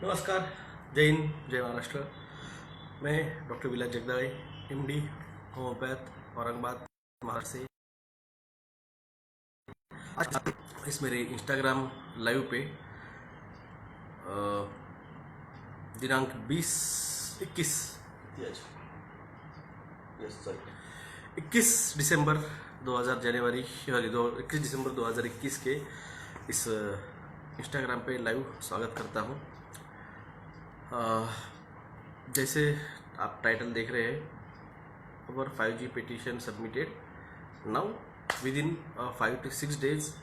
नमस्कार। जय हिंद, जय महाराष्ट्र। मैं डॉक्टर विलास जगदाळे, एमडी, होम्योपैथ, औरंगाबाद, महाराष्ट्र से। आज इस मेरे इंस्टाग्राम लाइव पे अ, दिनांक 21 दिसंबर 2021 के इस इंस्टाग्राम पे लाइव स्वागत करता हूँ। जैसे आप टाइटल देख रहे हैं, our 5G petition submitted. Now within 5 to 6 days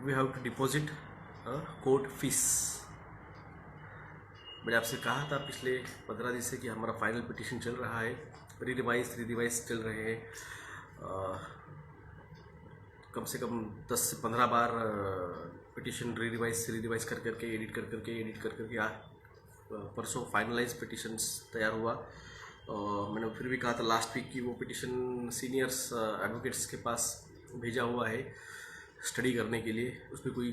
we have to deposit court fees. मैंने आपसे कहा था पिछले 15 दिन से कि हमारा फाइनल पिटीशन चल रहा है, रिवाइज चल रहे हैं। कम से कम 10 से 15 बार पिटीशन रिवाइज कर करके एडिट कर करके परसों फाइनलाइज पिटीशंस तैयार हुआ। मैंने फिर भी कहा था लास्ट वीक की वो पिटीशन सीनियर्स एडवोकेट्स के पास भेजा हुआ है स्टडी करने के लिए। उसमें कोई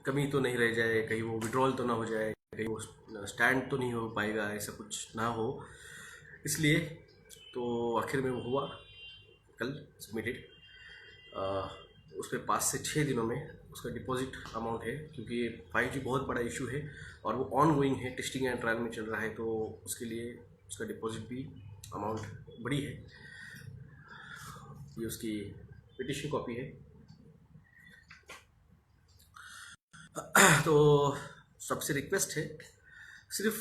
कमी तो नहीं रह जाए, कहीं वो विड्रॉल तो ना हो जाए, कहीं वो स्टैंड तो नहीं हो पाएगा, ऐसा कुछ ना हो। इसलिए तो आखिर में वो हुआ, कल सबमिटेड। उसमें 5 से 6 दिनों में उसका डिपॉजिट अमाउंट है, क्योंकि 5G बहुत बड़ा इशू है और वो ऑन गोइंग है, टेस्टिंग एंड ट्रायल में चल रहा है, तो उसके लिए उसका डिपॉजिट भी अमाउंट बड़ी है। ये उसकी पिटीशन कॉपी है। तो सबसे रिक्वेस्ट है, सिर्फ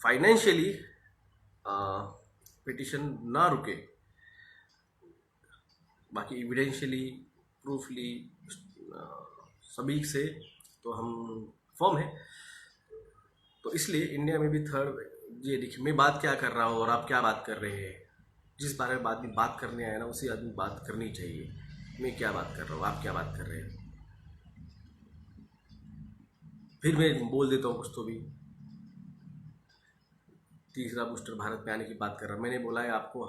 फाइनेंशियली पिटीशन ना रुके, बाकी एविडेंशियली प्रूफली सभी से तो हम फॉर्म है। तो इसलिए इंडिया में भी थर्ड, ये देखिए मैं बात क्या कर रहा हूँ और आप क्या बात कर रहे हैं। जिस बारे में आदमी बात करने आया ना, उसी आदमी बात करनी चाहिए। मैं क्या बात कर रहा हूँ, आप क्या बात कर रहे हैं, फिर मैं बोल देता हूँ कुछ तो भी। तीसरा बूस्टर भारत में आने की बात कर रहा हूँ। मैंने बोला है आपको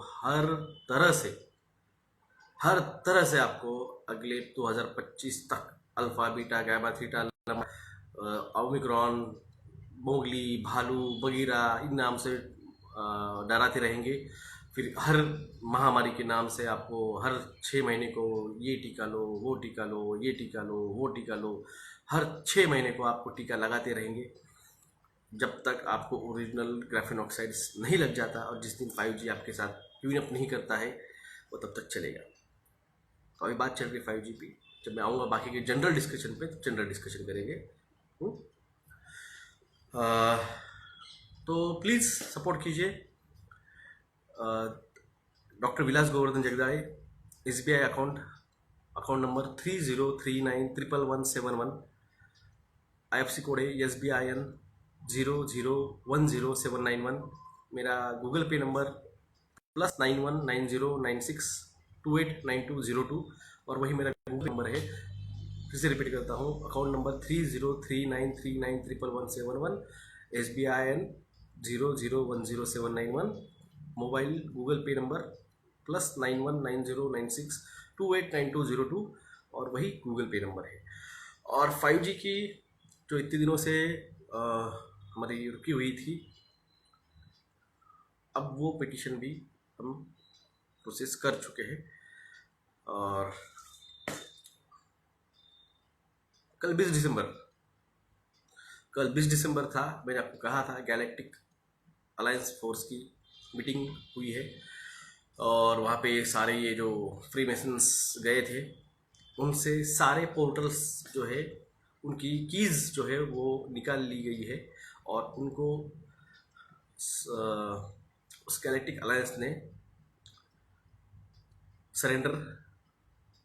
हर तरह से आपको अगले 2025 तक alpha, beta, gamma, theta, Omicron, Mowgli, भालू, बगीरा, इन नाम से डराते रहेंगे। फिर हर महामारी के नाम से आपको हर 6 महीने को ये टीका लो, वो टीका लो, ये टीका लो, वो टीका लो। हर 6 महीने को आपको टीका लगाते रहेंगे जब तक आपको ओरिजिनल ग्राफेन ऑक्साइड्स नहीं लग जाता। और जिस दिन 5G आपके साथ ट्यून अप नहीं करता है, वो तब तक चलेगा। तो अभी बात चल रही है 5G पे। जब मैं आऊँगा बाकी के जनरल डिस्कशन पे, तो जनरल डिस्कशन करेंगे। तो प्लीज़ सपोर्ट कीजिए। Doctor Vilas Govardhan Jagdale, SBI account number 3039111171। IFSC code है SBIN 0010791। मेरा गूगल पे नंबर +919096289202, और वही मेरा गूगल नंबर है। फिर से रिपीट करता हूँ, account number 3039391171, SBIN 0010791, mobile Google पे नंबर +919096289202, और वही गूगल पे नंबर है। और 5G की जो इतने दिनों से हमारी रुकी हुई थी, अब वो पिटीशन भी हम प्रोसेस कर चुके हैं। और कल 20 दिसंबर था। मैंने आपको कहा था गैलेक्टिक अलायंस फोर्स की मीटिंग हुई है, और वहाँ पे सारे ये जो फ्री मेसन्स गए थे, उनसे सारे पोर्टल्स जो है, उनकी कीज़ जो है वो निकाल ली गई है, और उनको उस गैलेक्टिक अलायंस ने सरेंडर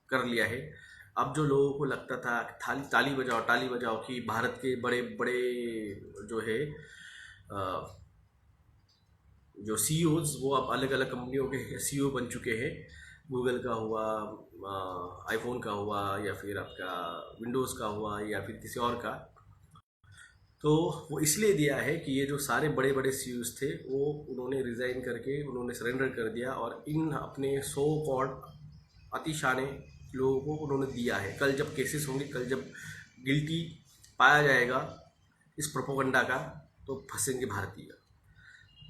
कर लिया है। अब जो लोगों को लगता था ताली बजाओ कि भारत के बड़े बड़े जो है जो CEOs, वो अब अलग अलग कंपनियों के CEO बन चुके हैं। गूगल का हुआ, आईफोन का हुआ, या फिर आपका विंडोज़ का हुआ, या फिर किसी और का। तो वो इसलिए दिया है कि ये जो सारे बड़े बड़े CEOs थे, वो उन्होंने रिज़ाइन करके उन्होंने सरेंडर कर दिया, और इन अपने सो कॉल्ड अतिशाने लोगों को उन्होंने दिया है। कल जब केसेस होंगे, कल जब गिल्टी पाया जाएगा, इस प्रोपोगंडा का तो फंसेंगे भारतीय।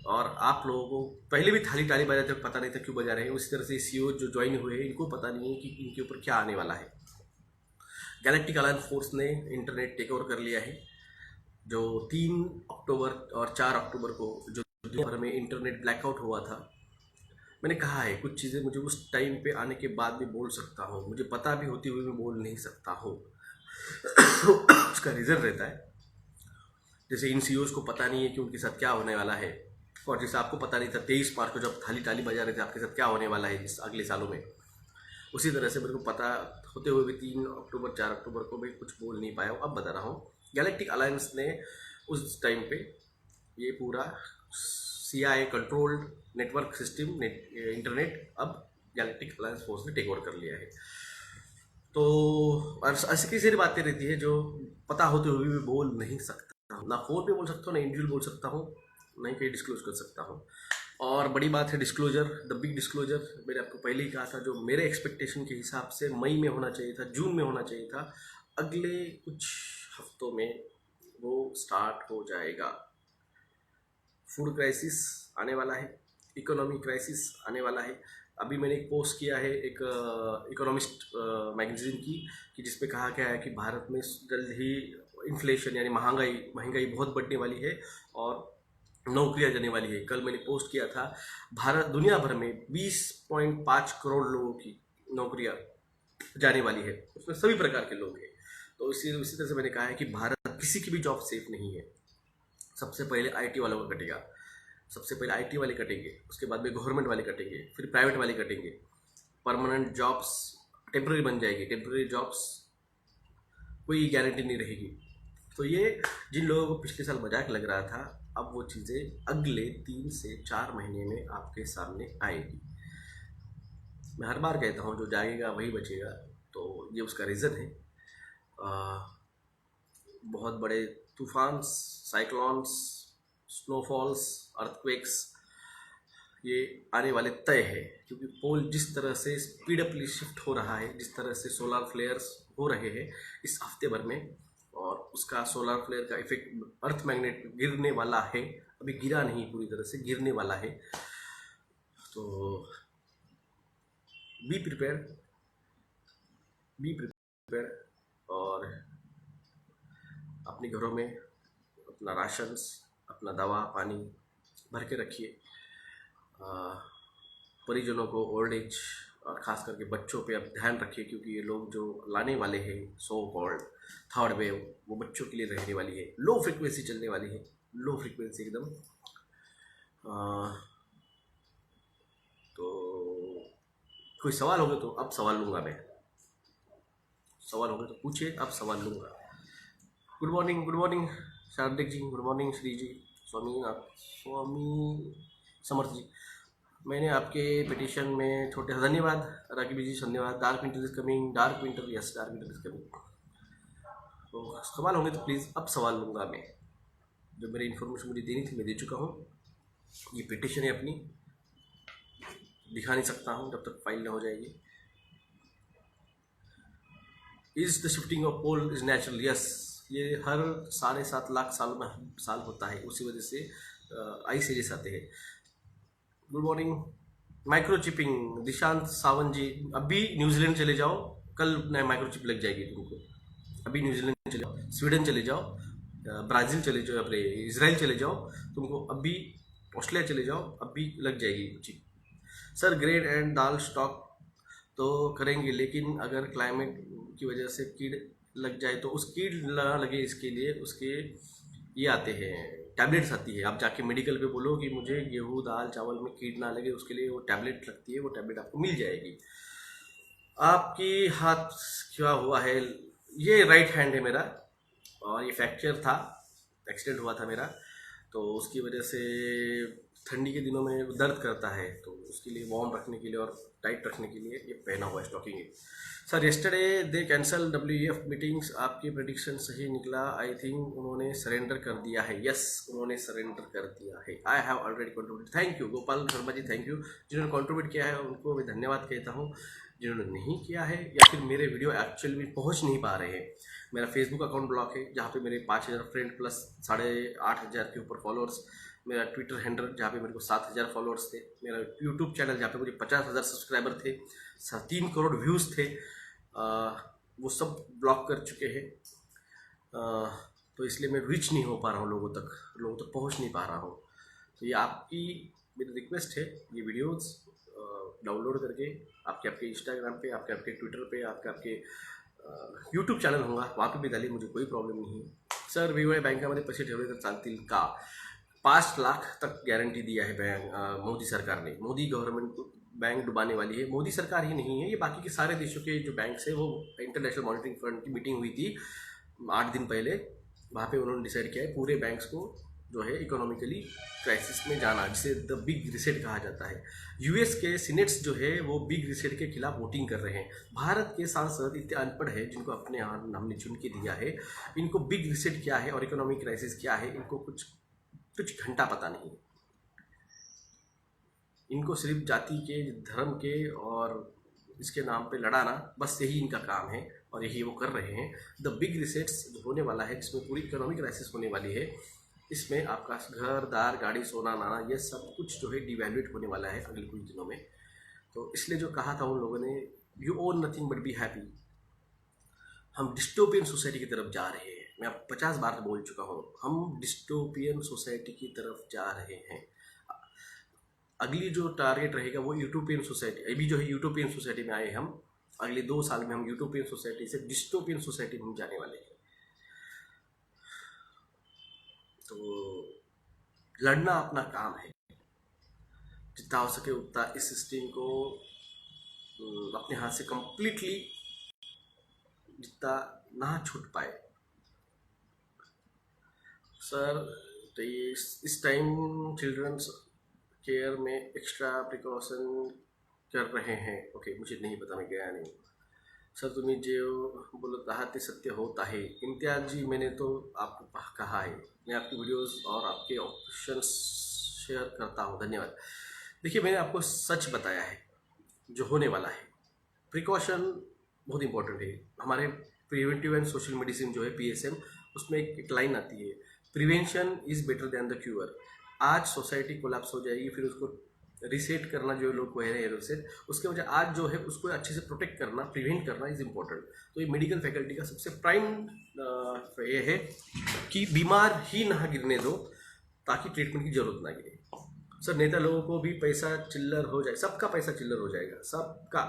और आप लोगों को पहले भी थाली ताली बजाते पता नहीं था क्यों बजा रहे हैं, उसी तरह से सीईओ जो ज्वाइन हुए हैं इनको पता नहीं है कि इनके ऊपर क्या आने वाला है। गैलेक्टिक अलायंस फोर्स ने इंटरनेट टेक ओवर कर लिया है। जो 3 अक्टूबर और 4 अक्टूबर को जो दुनिया भर में इंटरनेट ब्लैकआउट हुआ था, मैंने कहा है कुछ चीज़ें मुझे उस टाइम पे आने के बाद भी बोल सकता हूँ, मुझे पता भी होती हुई मैं बोल नहीं सकता हूँ। उसका रीज़न रहता है, जैसे इन सीईओज़ को पता नहीं है कि उनके साथ क्या होने वाला है, और जैसे आपको पता नहीं था 23 मार्च को जब थाली ताली बजा रहे थे आपके साथ क्या होने वाला है इस अगले सालों में, उसी तरह से मेरे को पता होते हुए भी 3 अक्टूबर 4 अक्टूबर को मैं कुछ बोल नहीं पाया हूँ। अब बता रहा हूँ, गैलेक्टिक अलायंस ने उस टाइम पे ये पूरा CIA controlled network system internet अब गैलेक्टिक अलायंस फोर्स ने टेक ओवर कर लिया है। तो ऐसी कई सारी बातें रहती है जो पता होते हुए भी बोल नहीं सकता, ना फोन पे बोल सकता हूँ, ना इंडिविजुअल बोल सकता हूँ, नहीं कहीं डिस्क्लोज कर सकता हूँ। और बड़ी बात है डिस्क्लोजर, द बिग डिस्क्लोजर। मैंने आपको पहले ही कहा था, जो मेरे एक्सपेक्टेशन के हिसाब से मई में होना चाहिए था, जून में होना चाहिए था, अगले कुछ हफ्तों में वो स्टार्ट हो जाएगा। फूड क्राइसिस आने वाला है, इकोनॉमी क्राइसिस आने वाला है। अभी मैंने एक पोस्ट किया है एक इकोनॉमिस्ट मैगजीन की, कि जिसपे कहा गया है कि भारत में जल्द ही इन्फ्लेशन यानी महंगाई बहुत बढ़ने वाली है और नौकरियां जाने वाली है। कल मैंने पोस्ट किया था, भारत दुनिया भर में 20.5 करोड़ लोगों की नौकरियां जाने वाली है, उसमें सभी प्रकार के लोग हैं। तो उसी तरह से मैंने कहा है कि भारत किसी की भी जॉब सेफ नहीं है। सबसे पहले IT वालों का कटेगा, सबसे पहले IT वाले कटेंगे, उसके बाद में गवर्नमेंट वाले कटेंगे, फिर प्राइवेट वाले कटेंगे। परमानेंट जॉब्स टेम्प्रेरी बन जाएगी, टेम्प्रेरी जॉब्स कोई गारंटी नहीं रहेगी। तो ये जिन लोगों को पिछले साल मजाक लग रहा था, अब वो चीज़ें अगले 3 से 4 महीने में आपके सामने आएगी। मैं हर बार कहता हूँ जो जाएगा वही बचेगा, तो ये उसका रीज़न है। बहुत बड़े तूफान, साइक्लोन्स, स्नोफॉल्स, अर्थक्वेक्स ये आने वाले तय है, क्योंकि पोल जिस तरह से स्पीडअपली शिफ्ट हो रहा है, जिस तरह से सोलर फ्लेयर्स हो रहे हैं इस हफ्ते भर में, और उसका सोलर फ्लेयर का इफेक्ट अर्थ मैग्नेट गिरने वाला है, अभी गिरा नहीं, पूरी तरह से गिरने वाला है। तो बी प्रिपेयर और अपने घरों में अपना राशंस, अपना दवा पानी भर के रखिए। परिजनों को ओल्ड एज और ख़ास करके बच्चों पे अब ध्यान रखिए, क्योंकि ये लोग जो लाने वाले हैं सो कॉल्ड थर्ड वेव, वो बच्चों के लिए रहने वाली है, लो फ्रिक्वेंसी चलने वाली है, लो फ्रिक्वेंसी एकदम। तो कोई सवाल होगा तो अब सवाल लूँगा मैं, सवाल होगा तो पूछिए, अब सवाल लूँगा। गुड मॉर्निंग शारदिक जी, गुड मॉर्निंग श्री जी, स्वामी समर्थ जी। मैंने आपके पिटिशन में छोटे धन्यवाद राकीब जी, धन्यवाद। Dark winter is coming, dark winter, yes dark winter is coming. तो सवाल होंगे तो प्लीज़ अब सवाल लूँगा मैं। जो मेरी इन्फॉर्मेशन मुझे देनी थी मैं दे चुका हूँ। ये पिटिशन है अपनी, दिखा नहीं सकता हूँ जब तक फाइल ना हो जाएगी। Is the shifting of pole is natural, yes. ये हर 7.5 लाख सालों में साल होता है, उसी वजह से आइस एजेस आते हैं। गुड मॉर्निंग माइक्रोचिपिंग, दिशांत सावंत जी। अभी न्यूजीलैंड चले जाओ, कल नया माइक्रोचिप लग जाएगी तुमको। अभी न्यूजीलैंड चले जाओ, स्वीडन चले जाओ, ब्राज़ील चले जाओ, अपने इसराइल चले जाओ, तुमको अभी ऑस्ट्रेलिया चले जाओ, अभी लग जाएगी chip. Sir grade and dal stock तो करेंगे, लेकिन अगर क्लाइमेट की वजह से कीड़ लग जाए तो उस कीड़ ना लगे इसके लिए उसके ये आते हैं, टैबलेट्स आती है। आप जाके मेडिकल पे बोलो कि मुझे गेहूँ दाल चावल में कीड़ ना लगे, उसके लिए वो टैबलेट लगती है, वो टैबलेट आपको मिल जाएगी। आपकी हाथ क्या हुआ है? ये राइट हैंड है मेरा, और ये फ्रैक्चर था, एक्सीडेंट हुआ था मेरा, तो उसकी वजह से ठंडी के दिनों में दर्द करता है, तो उसके लिए वार्म रखने के लिए और टाइट रखने के लिए ये पहना हुआ है स्टॉकिंग है। सर येस्टरडे दे कैंसल WEF मीटिंग्स, आपकी प्रेडिक्शन सही निकला, आई थिंक उन्होंने सरेंडर कर दिया है। यस, उन्होंने सरेंडर कर दिया है। I have already contribute. Thank you Gopal Sharma ji, thank you. जिन्होंने कंट्रीब्यूट किया है उनको मैं धन्यवाद कहता हूँ। जिन्होंने नहीं किया है या फिर मेरे वीडियो एक्चुअल में पहुँच नहीं पा रहे हैं, मेरा फेसबुक अकाउंट ब्लॉक है जहाँ पे मेरे 5000 फ्रेंड प्लस 8500 के ऊपर फॉलोअर्स, मेरा ट्विटर हैंडल जहाँ पे मेरे को 7000 फॉलोअर्स थे, मेरा यूट्यूब चैनल जहाँ पे मुझे 50,000 सब्सक्राइबर थे, 3 करोड़ व्यूज़ थे, वो सब ब्लॉक कर चुके हैं। तो इसलिए मैं रीच नहीं हो पा रहा हूँ लोगों तक पहुँच नहीं पा रहा हूँ। तो ये आपकी मेरी रिक्वेस्ट है, ये वीडियोज़ डाउनलोड करके आपके इंस्टाग्राम पे, आपके ट्विटर पे, आपके यूट्यूब चॅनल होगा वहाँ पे भी डालिए, मुझे कोई प्रॉब्लेम नहीं है। सर वेगवेगळ्या बँकामध्ये पैसे ठेवले तर चालतील का? 5 लाख तक गारंटी दिया है मोदी सरकार ने। मोदी गवर्नमेंट बैंक डुबाने वाली है, मोदी सरकार ही नहीं है, ये बाकी के सारे देशों के जो बैंक्स है। वो इंटरनेशनल मॉनिटरिंग फंड की मीटिंग हुई थी 8 दिन पहले, वहाँ पे उन्होंने डिसाइड किया है पूरे बैंक्स को जो है इकोनॉमिकली क्राइसिस में जाना, जिसे द बिग रिसेट कहा जाता है। यूएस के सीनेट्स जो है वो बिग रिसेट के खिलाफ वोटिंग कर रहे हैं। भारत के सांसद इतने अनपढ़ है जिनको अपने यहाँ हमने चुन के दिया है, इनको बिग रिसेट क्या है और इकोनॉमिक क्राइसिस क्या है इनको कुछ घंटा पता नहीं है। इनको सिर्फ जाति के, धर्म के और इसके नाम पे लड़ाना, बस यही इनका काम है और यही वो कर रहे हैं। द बिग रिसेट्स जो होने वाला है, जिसमें पूरी इकोनॉमिक क्राइसिस होने वाली है, इसमें आपका घर दार गाड़ी सोना नाना ये सब कुछ जो है डिवैल्यूएट होने वाला है अगले कुछ दिनों में। तो इसलिए जो कहा था उन लोगों ने, you own nothing but be happy, हम डिस्टोपियन सोसाइटी की तरफ जा रहे हैं। मैं आप 50 बार बोल चुका हूँ, हम डिस्टोपियन सोसाइटी की तरफ जा रहे हैं। अगली जो टारगेट रहेगा वो यूटोपियन सोसाइटी। अभी जो है यूटोपियन सोसाइटी में आए हम, अगले 2 साल में हम यूटोपियन सोसाइटी से डिस्टोपियन सोसाइटी में जाने वाले हैं। तो लड़ना अपना काम है, जितना हो सके उतना इस सिस्टम को अपने हाथ से कंप्लीटली जितना ना छूट पाए। सर तो ये इस टाइम चिल्ड्रंस केयर में एक्स्ट्रा प्रिकॉशन कर रहे हैं। ओके, मुझे नहीं पता, मैं गया नहीं। सर तुम्ही जो बोलत आहात ते सत्य होत आहे। इम्तियाज जी, मैंने तो आपको कहा है, मैं आपकी वीडियोस और आपके ऑप्शंस शेयर करता हूँ। धन्यवाद। देखिए, मैंने आपको सच बताया है जो होने वाला है। प्रिकॉशन बहुत इंपॉर्टेंट है। हमारे प्रिवेंटिव एंड सोशल मेडिसिन जो है PSM, उसमें एक लाइन आती है, prevention is better than the cure. आज सोसाइटी कोलैप्स हो जाएगी, फिर उसको रिसेट करना जो लोग कह रहे हैं रिसेट, उसके वजह आज जो है उसको अच्छे से प्रोटेक्ट करना, प्रिवेंट करना इज़ इम्पोर्टेंट। तो ये मेडिकल फैकल्टी का सबसे प्राइम ये है कि बीमार ही ना गिरने दो ताकि ट्रीटमेंट की जरूरत ना गिरे। सर नेता लोगों को भी पैसा चिल्लर हो जाए, सबका पैसा चिल्लर हो जाएगा, सबका,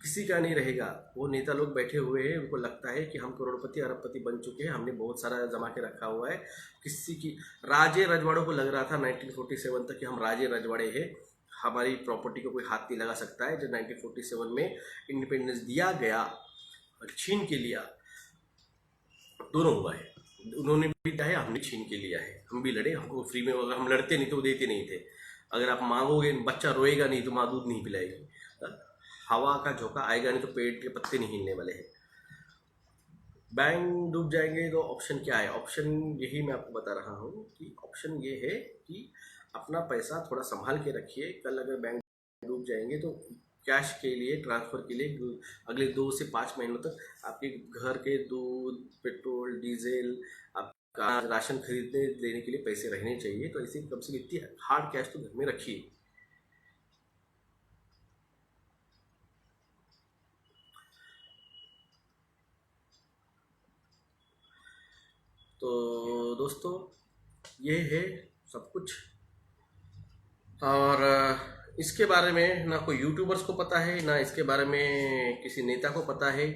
किसी का नहीं रहेगा। वो नेता लोग बैठे हुए हैं, उनको लगता है कि हम करोड़पति अरबपति बन चुके हैं, हमने बहुत सारा जमा के रखा हुआ है। किसी की राजे रजवाड़ों को लग रहा था 1947 तक कि हम राजे रजवाड़े हैं, हमारी प्रॉपर्टी को कोई हाथ नहीं लगा सकता है। जब 1947 में इंडिपेंडेंस दिया गया और छीन के लिया, दोनों हुआ है। उन्होंने भी चाहे, हमने छीन के लिया है, हम भी लड़े, हमको फ्री में, अगर हम लड़ते नहीं तो वो देते नहीं थे। अगर आप मांगोगे, बच्चा रोएगा नहीं तो माँ दूध नहीं पिलाएगी, हवा का झोंका आएगा नहीं तो पेड़ के पत्ते नहीं हिलने वाले हैं। बैंक डूब जाएंगे तो ऑप्शन क्या है? ऑप्शन यही मैं आपको बता रहा हूँ कि ऑप्शन ये है कि अपना पैसा थोड़ा संभाल के रखिए। कल अगर बैंक डूब जाएंगे तो कैश के लिए, ट्रांसफ़र के लिए अगले 2 से 5 महीनों तक आपके घर के दूध, पेट्रोल, डीजल, आपका राशन खरीदने देने के लिए पैसे रहने चाहिए। तो ऐसे कम से कम इतनी हार्ड कैश तो घर में रखिए। तो दोस्तों, ये है सब कुछ। और इसके बारे में ना कोई यूट्यूबर्स को पता है, ना इसके बारे में किसी नेता को पता है।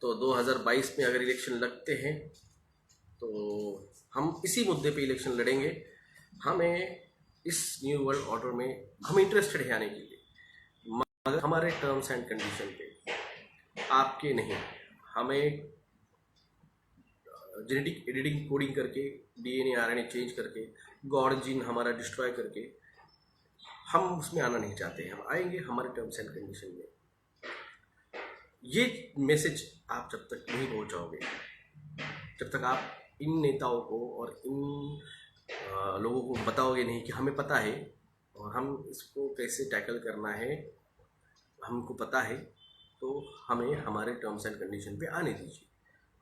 तो 2022 में अगर इलेक्शन लगते हैं तो हम इसी मुद्दे पे इलेक्शन लड़ेंगे। हमें इस न्यू वर्ल्ड ऑर्डर में हम इंटरेस्टेड है आने के लिए, मगर हमारे टर्म्स एंड कंडीशन पे, आपके नहीं। हमें जेनेटिक एडिटिंग कोडिंग करके, डीएनए आरएनए चेंज करके, गॉड जीन हमारा डिस्ट्रॉय करके, हम उसमें आना नहीं चाहते हैं। हम आएंगे हमारे टर्म्स एंड कंडीशन में। ये मैसेज आप जब तक नहीं पहुंचाओगे, जब तक आप इन नेताओं को और इन लोगों को बताओगे नहीं कि हमें पता है और हम इसको कैसे टैकल करना है, हमको पता है, तो हमें हमारे टर्म्स एंड कंडीशन पे आने दीजिए।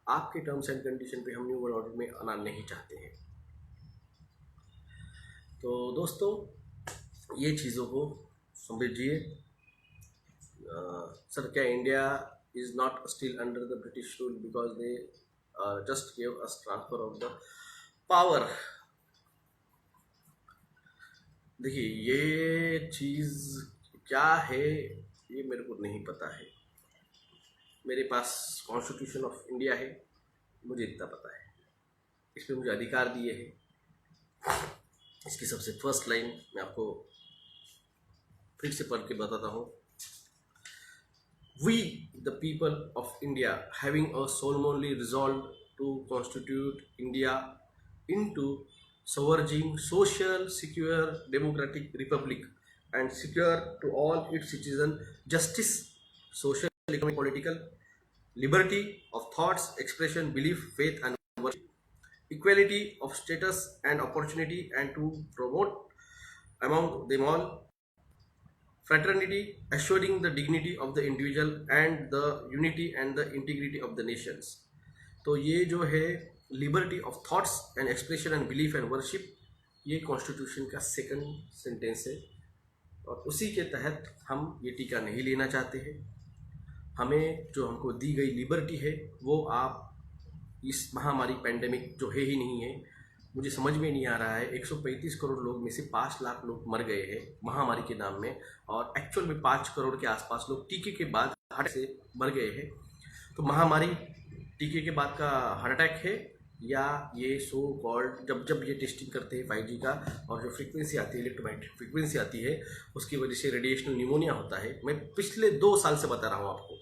आपके टर्म्स एंड कंडीशन पे हम न्यू वर्ल्ड ऑर्डर में आना नहीं चाहते हैं। तो दोस्तों, ये चीज़ों को समझिए। सर, क्या India is not still under the British rule because they just give us transfer of the power? देखिए, ये चीज़ क्या है ये मेरे को नहीं पता है। मेरे पास कॉन्स्टिट्यूशन ऑफ इंडिया है, मुझे इतना पता है, इस पर मुझे अधिकार दिए हैं। इसकी सबसे फर्स्ट लाइन मैं आपको फिर से पढ़ के बताता हूँ। We, the people of India, having a solemnly resolved to constitute India into sovereign, social, secure, democratic republic and secure to all its citizens justice, social, economic, political, liberty of thoughts, expression, belief, faith and worship, equality of status and opportunity, and to promote among them all fraternity, assuring the dignity of the individual and the unity and the integrity of the nations। तो ये जो है liberty of thoughts and expression and belief and worship, ये constitution का second sentence है और उसी के तहत हम ये टीका नहीं लेना चाहते हैं। हमें जो हमको दी गई लिबर्टी है वो आप इस महामारी पैंडेमिक जो है ही नहीं है, मुझे समझ में नहीं आ रहा है। 135 करोड़ लोग में से 5 लाख लोग मर गए हैं महामारी के नाम में, और एक्चुअल में 5 करोड़ के आसपास लोग टीके के बाद हार्ट से मर गए हैं। तो महामारी टीके के बाद का हार्ट अटैक है, या ये सो कॉल्ड जब ये टेस्टिंग करते हैं 5G का और जो फ्रीक्वेंसी आती है, इलेक्ट्रोमैग्नेटिक फ्रीक्वेंसी आती है, उसकी वजह से रेडिएशनल न्यूमोनिया होता है। मैं पिछले 2 साल से बता रहा हूँ आपको,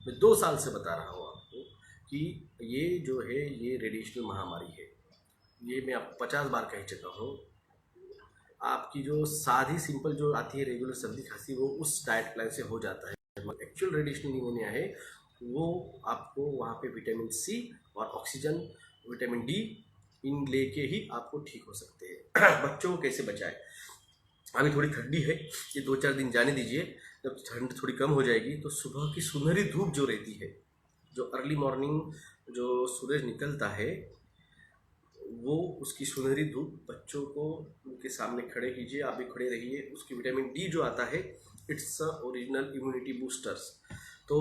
मैं 2 साल से बता रहा हूँ आपको कि ये जो है ये रेडिएशनल महामारी है। ये मैं आपको 50 बार कह चुका हूँ। आपकी जो सादी सिंपल जो आती है रेगुलर सर्दी खांसी, वो उस डाइट प्लान से हो जाता है। एक्चुअल रेडिएशनल निमोनिया है वो आपको वहाँ पे विटामिन सी और ऑक्सीजन, विटामिन डी इन लेके ही आपको ठीक हो सकते हैं। बच्चों को कैसे बचाए? अभी थोड़ी ठंडी है, ये 2-4 दिन जाने दीजिए। जब ठंड थोड़ी कम हो जाएगी तो सुबह की सुनहरी धूप जो रहती है, जो अर्ली मॉर्निंग जो सूरज निकलता है, वो उसकी सुनहरी धूप बच्चों को उनके सामने खड़े कीजिए, आप भी खड़े रहिए। उसकी विटामिन डी जो आता है, it's a original immunity boosters. तो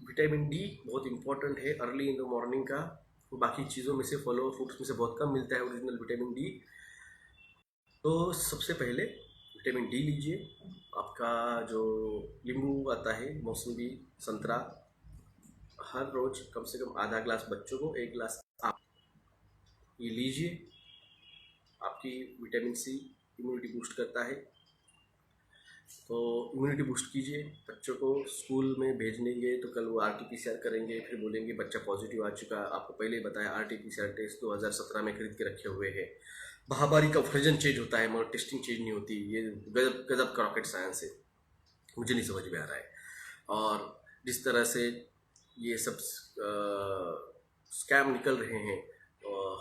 विटामिन डी बहुत इंपॉर्टेंट है अर्ली इन द मॉर्निंग का। बाकी चीज़ों में से, फलों फ्रूट्स में से बहुत कम मिलता है ओरिजिनल विटामिन डी। तो सबसे पहले विटामिन डी लीजिए। आपका जो नींबू आता है, मौसमी, संतरा, हर रोज कम से कम आधा ग्लास बच्चों को, 1 ग्लास आप ये लीजिए। आपकी विटामिन सी इम्यूनिटी बूस्ट करता है, तो इम्यूनिटी बूस्ट कीजिए। बच्चों को स्कूल में भेजनेंगे तो कल वो RT-PCR करेंगे, फिर बोलेंगे बच्चा पॉजिटिव आ चुका। आपको पहले ही बताया RT-PCR टेस्ट 2017 में खरीद के रखे हुए हैं। महामारी का वर्जन चेंज होता है मगर टेस्टिंग चेंज नहीं होती। ये गजब का रॉकेट साइंस है, मुझे नहीं समझ में आ रहा है। और जिस तरह से ये सब स्कैम निकल रहे हैं,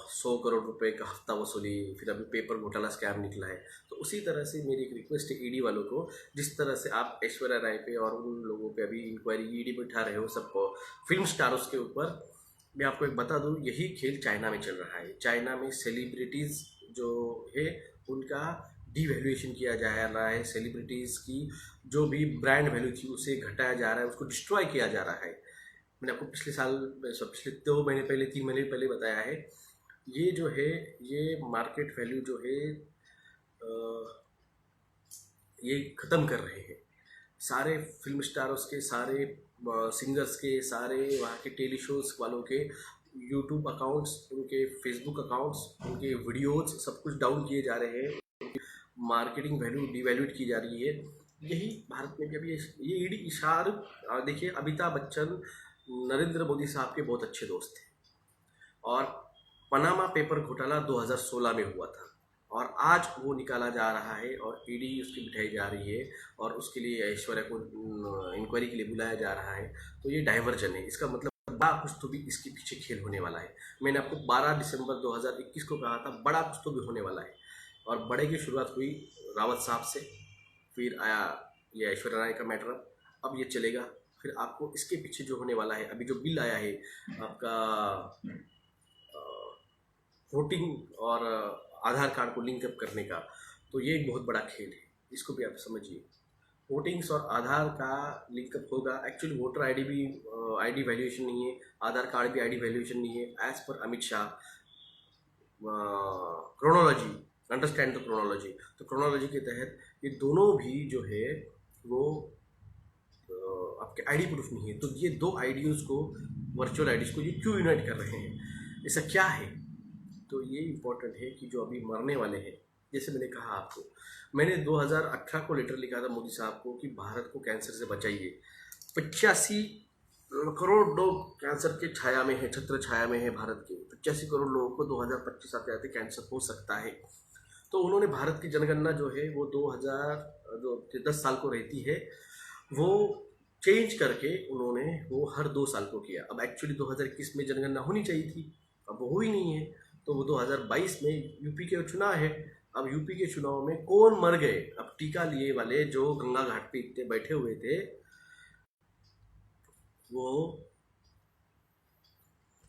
100 करोड़ रुपए का हफ्ता वसूली, फिर अभी पेपर घोटाला स्कैम निकला है, तो उसी तरह से मेरी एक रिक्वेस्ट है ईडी वालों को, जिस तरह से आप ऐश्वर्या राय पे और उन लोगों पे अभी इंक्वायरी ईडी पे उठा रहे हो, सबको फिल्म स्टार्स के ऊपर, मैं आपको एक बता दूं, यही खेल चाइना में चल रहा है। चाइना में सेलिब्रिटीज़ जो है उनका डीवैल्यूएशन किया जा रहा है। सेलिब्रिटीज़ की जो भी ब्रांड वैल्यू थी उसे घटाया जा रहा है, उसको डिस्ट्रॉय किया जा रहा है। मैंने आपको पिछले 2 महीने पहले, 3 महीने पहले बताया है। ये जो है ये मार्केट वैल्यू जो है ये ख़त्म कर रहे हैं। सारे फिल्म स्टार्स के, सारे सिंगर्स के, सारे वहाँ के टेली शोज़ वालों के यूट्यूब अकाउंट्स, उनके फेसबुक अकाउंट्स, उनके वीडियोज़ सब कुछ डाउन किए जा रहे हैं। मार्केटिंग वैल्यू डिवैल्यूट की जा रही है। यही भारत में भी अभी ये ईडी इशार, देखिए अमिताभ बच्चन नरेंद्र मोदी साहब के बहुत अच्छे दोस्त थे, और पनामा पेपर घोटाला 2016 में हुआ था, और आज वो निकाला जा रहा है और ईडी उसकी बिठाई जा रही है, और उसके लिए ऐश्वर्या को इंक्वायरी के लिए बुलाया जा रहा है। तो ये डाइवर्जन है, इसका मतलब बड़ा कुछ तो भी इसके पीछे खेल होने वाला है। मैंने आपको 12 दिसंबर 2021 को कहा था बड़ा कुछ तो भी होने वाला है, और बड़े की शुरुआत हुई रावत साहब से, फिर आया ये ऐश्वर्या राय का मैटर, अब ये चलेगा। फिर आपको इसके पीछे जो होने वाला है, अभी जो बिल आया है आपका वोटिंग और आधार कार्ड को लिंक अप करने का, तो ये एक बहुत बड़ा खेल है, इसको भी आप समझिए। वोटिंग्स और आधार का लिंकअप होगा। एक्चुअली वोटर आईडी भी आईडी वैल्यूएशन नहीं है, आधार कार्ड भी आईडी वैल्यूएशन नहीं है, as per Amit Shah chronology, understand the chronology. तो क्रोनोलॉजी के तहत ये दोनों भी जो है वो आपके आईडी प्रूफ नहीं है। तो ये दो आईडीज को, वर्चुअल आईडीज को ये क्यों यूनाइट कर रहे हैं, ऐसा क्या है? तो ये इम्पोर्टेंट है कि जो अभी मरने वाले हैं, जैसे मैंने कहा आपको, मैंने 2018 को लेटर लिखा था मोदी साहब को कि भारत को कैंसर से बचाइए। 85 करोड़ लोग कैंसर के छाया में है, छत्र छाया में है भारत के। 85 करोड़ लोगों को 2025 आते आते कैंसर हो सकता है। तो उन्होंने भारत की जनगणना जो है वो 10 साल को रहती है, वो चेंज करके उन्होंने वो हर 2 साल को किया। अब एक्चुअली 2021 में जनगणना होनी चाहिए थी, अब वो हुई नहीं है, तो वो 2022 में यूपी के चुनाव है। अब यूपी के चुनाव में कौन मर गए? अब टीका लिए वाले जो गंगा घाट पे इतने बैठे हुए थे, वो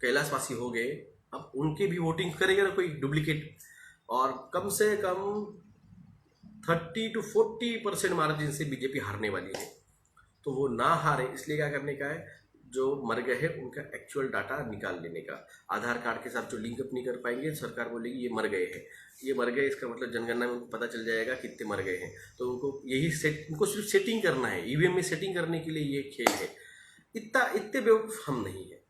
कैलाशवासी हो गए। अब उनके भी वोटिंग करेगा ना कोई डुप्लीकेट, और कम से कम 30 to 40% मार्जिन से बीजेपी हारने वाली है। तो वो ना हारे इसलिए क्या करने का है, जो मर गए हैं उनका एक्चुअल डाटा निकाल लेने का। आधार कार्ड के साथ जो लिंकअप नहीं कर पाएंगे, सरकार बोलेगी ये मर गए हैं, ये मर गए, इसका मतलब जनगणना में उनको पता चल जाएगा कितने मर गए हैं। तो उनको यही उनको सिर्फ सेटिंग करना है, ईवीएम में सेटिंग करने के लिए ये खेल है। इतने बेवकूफ़ हम नहीं है।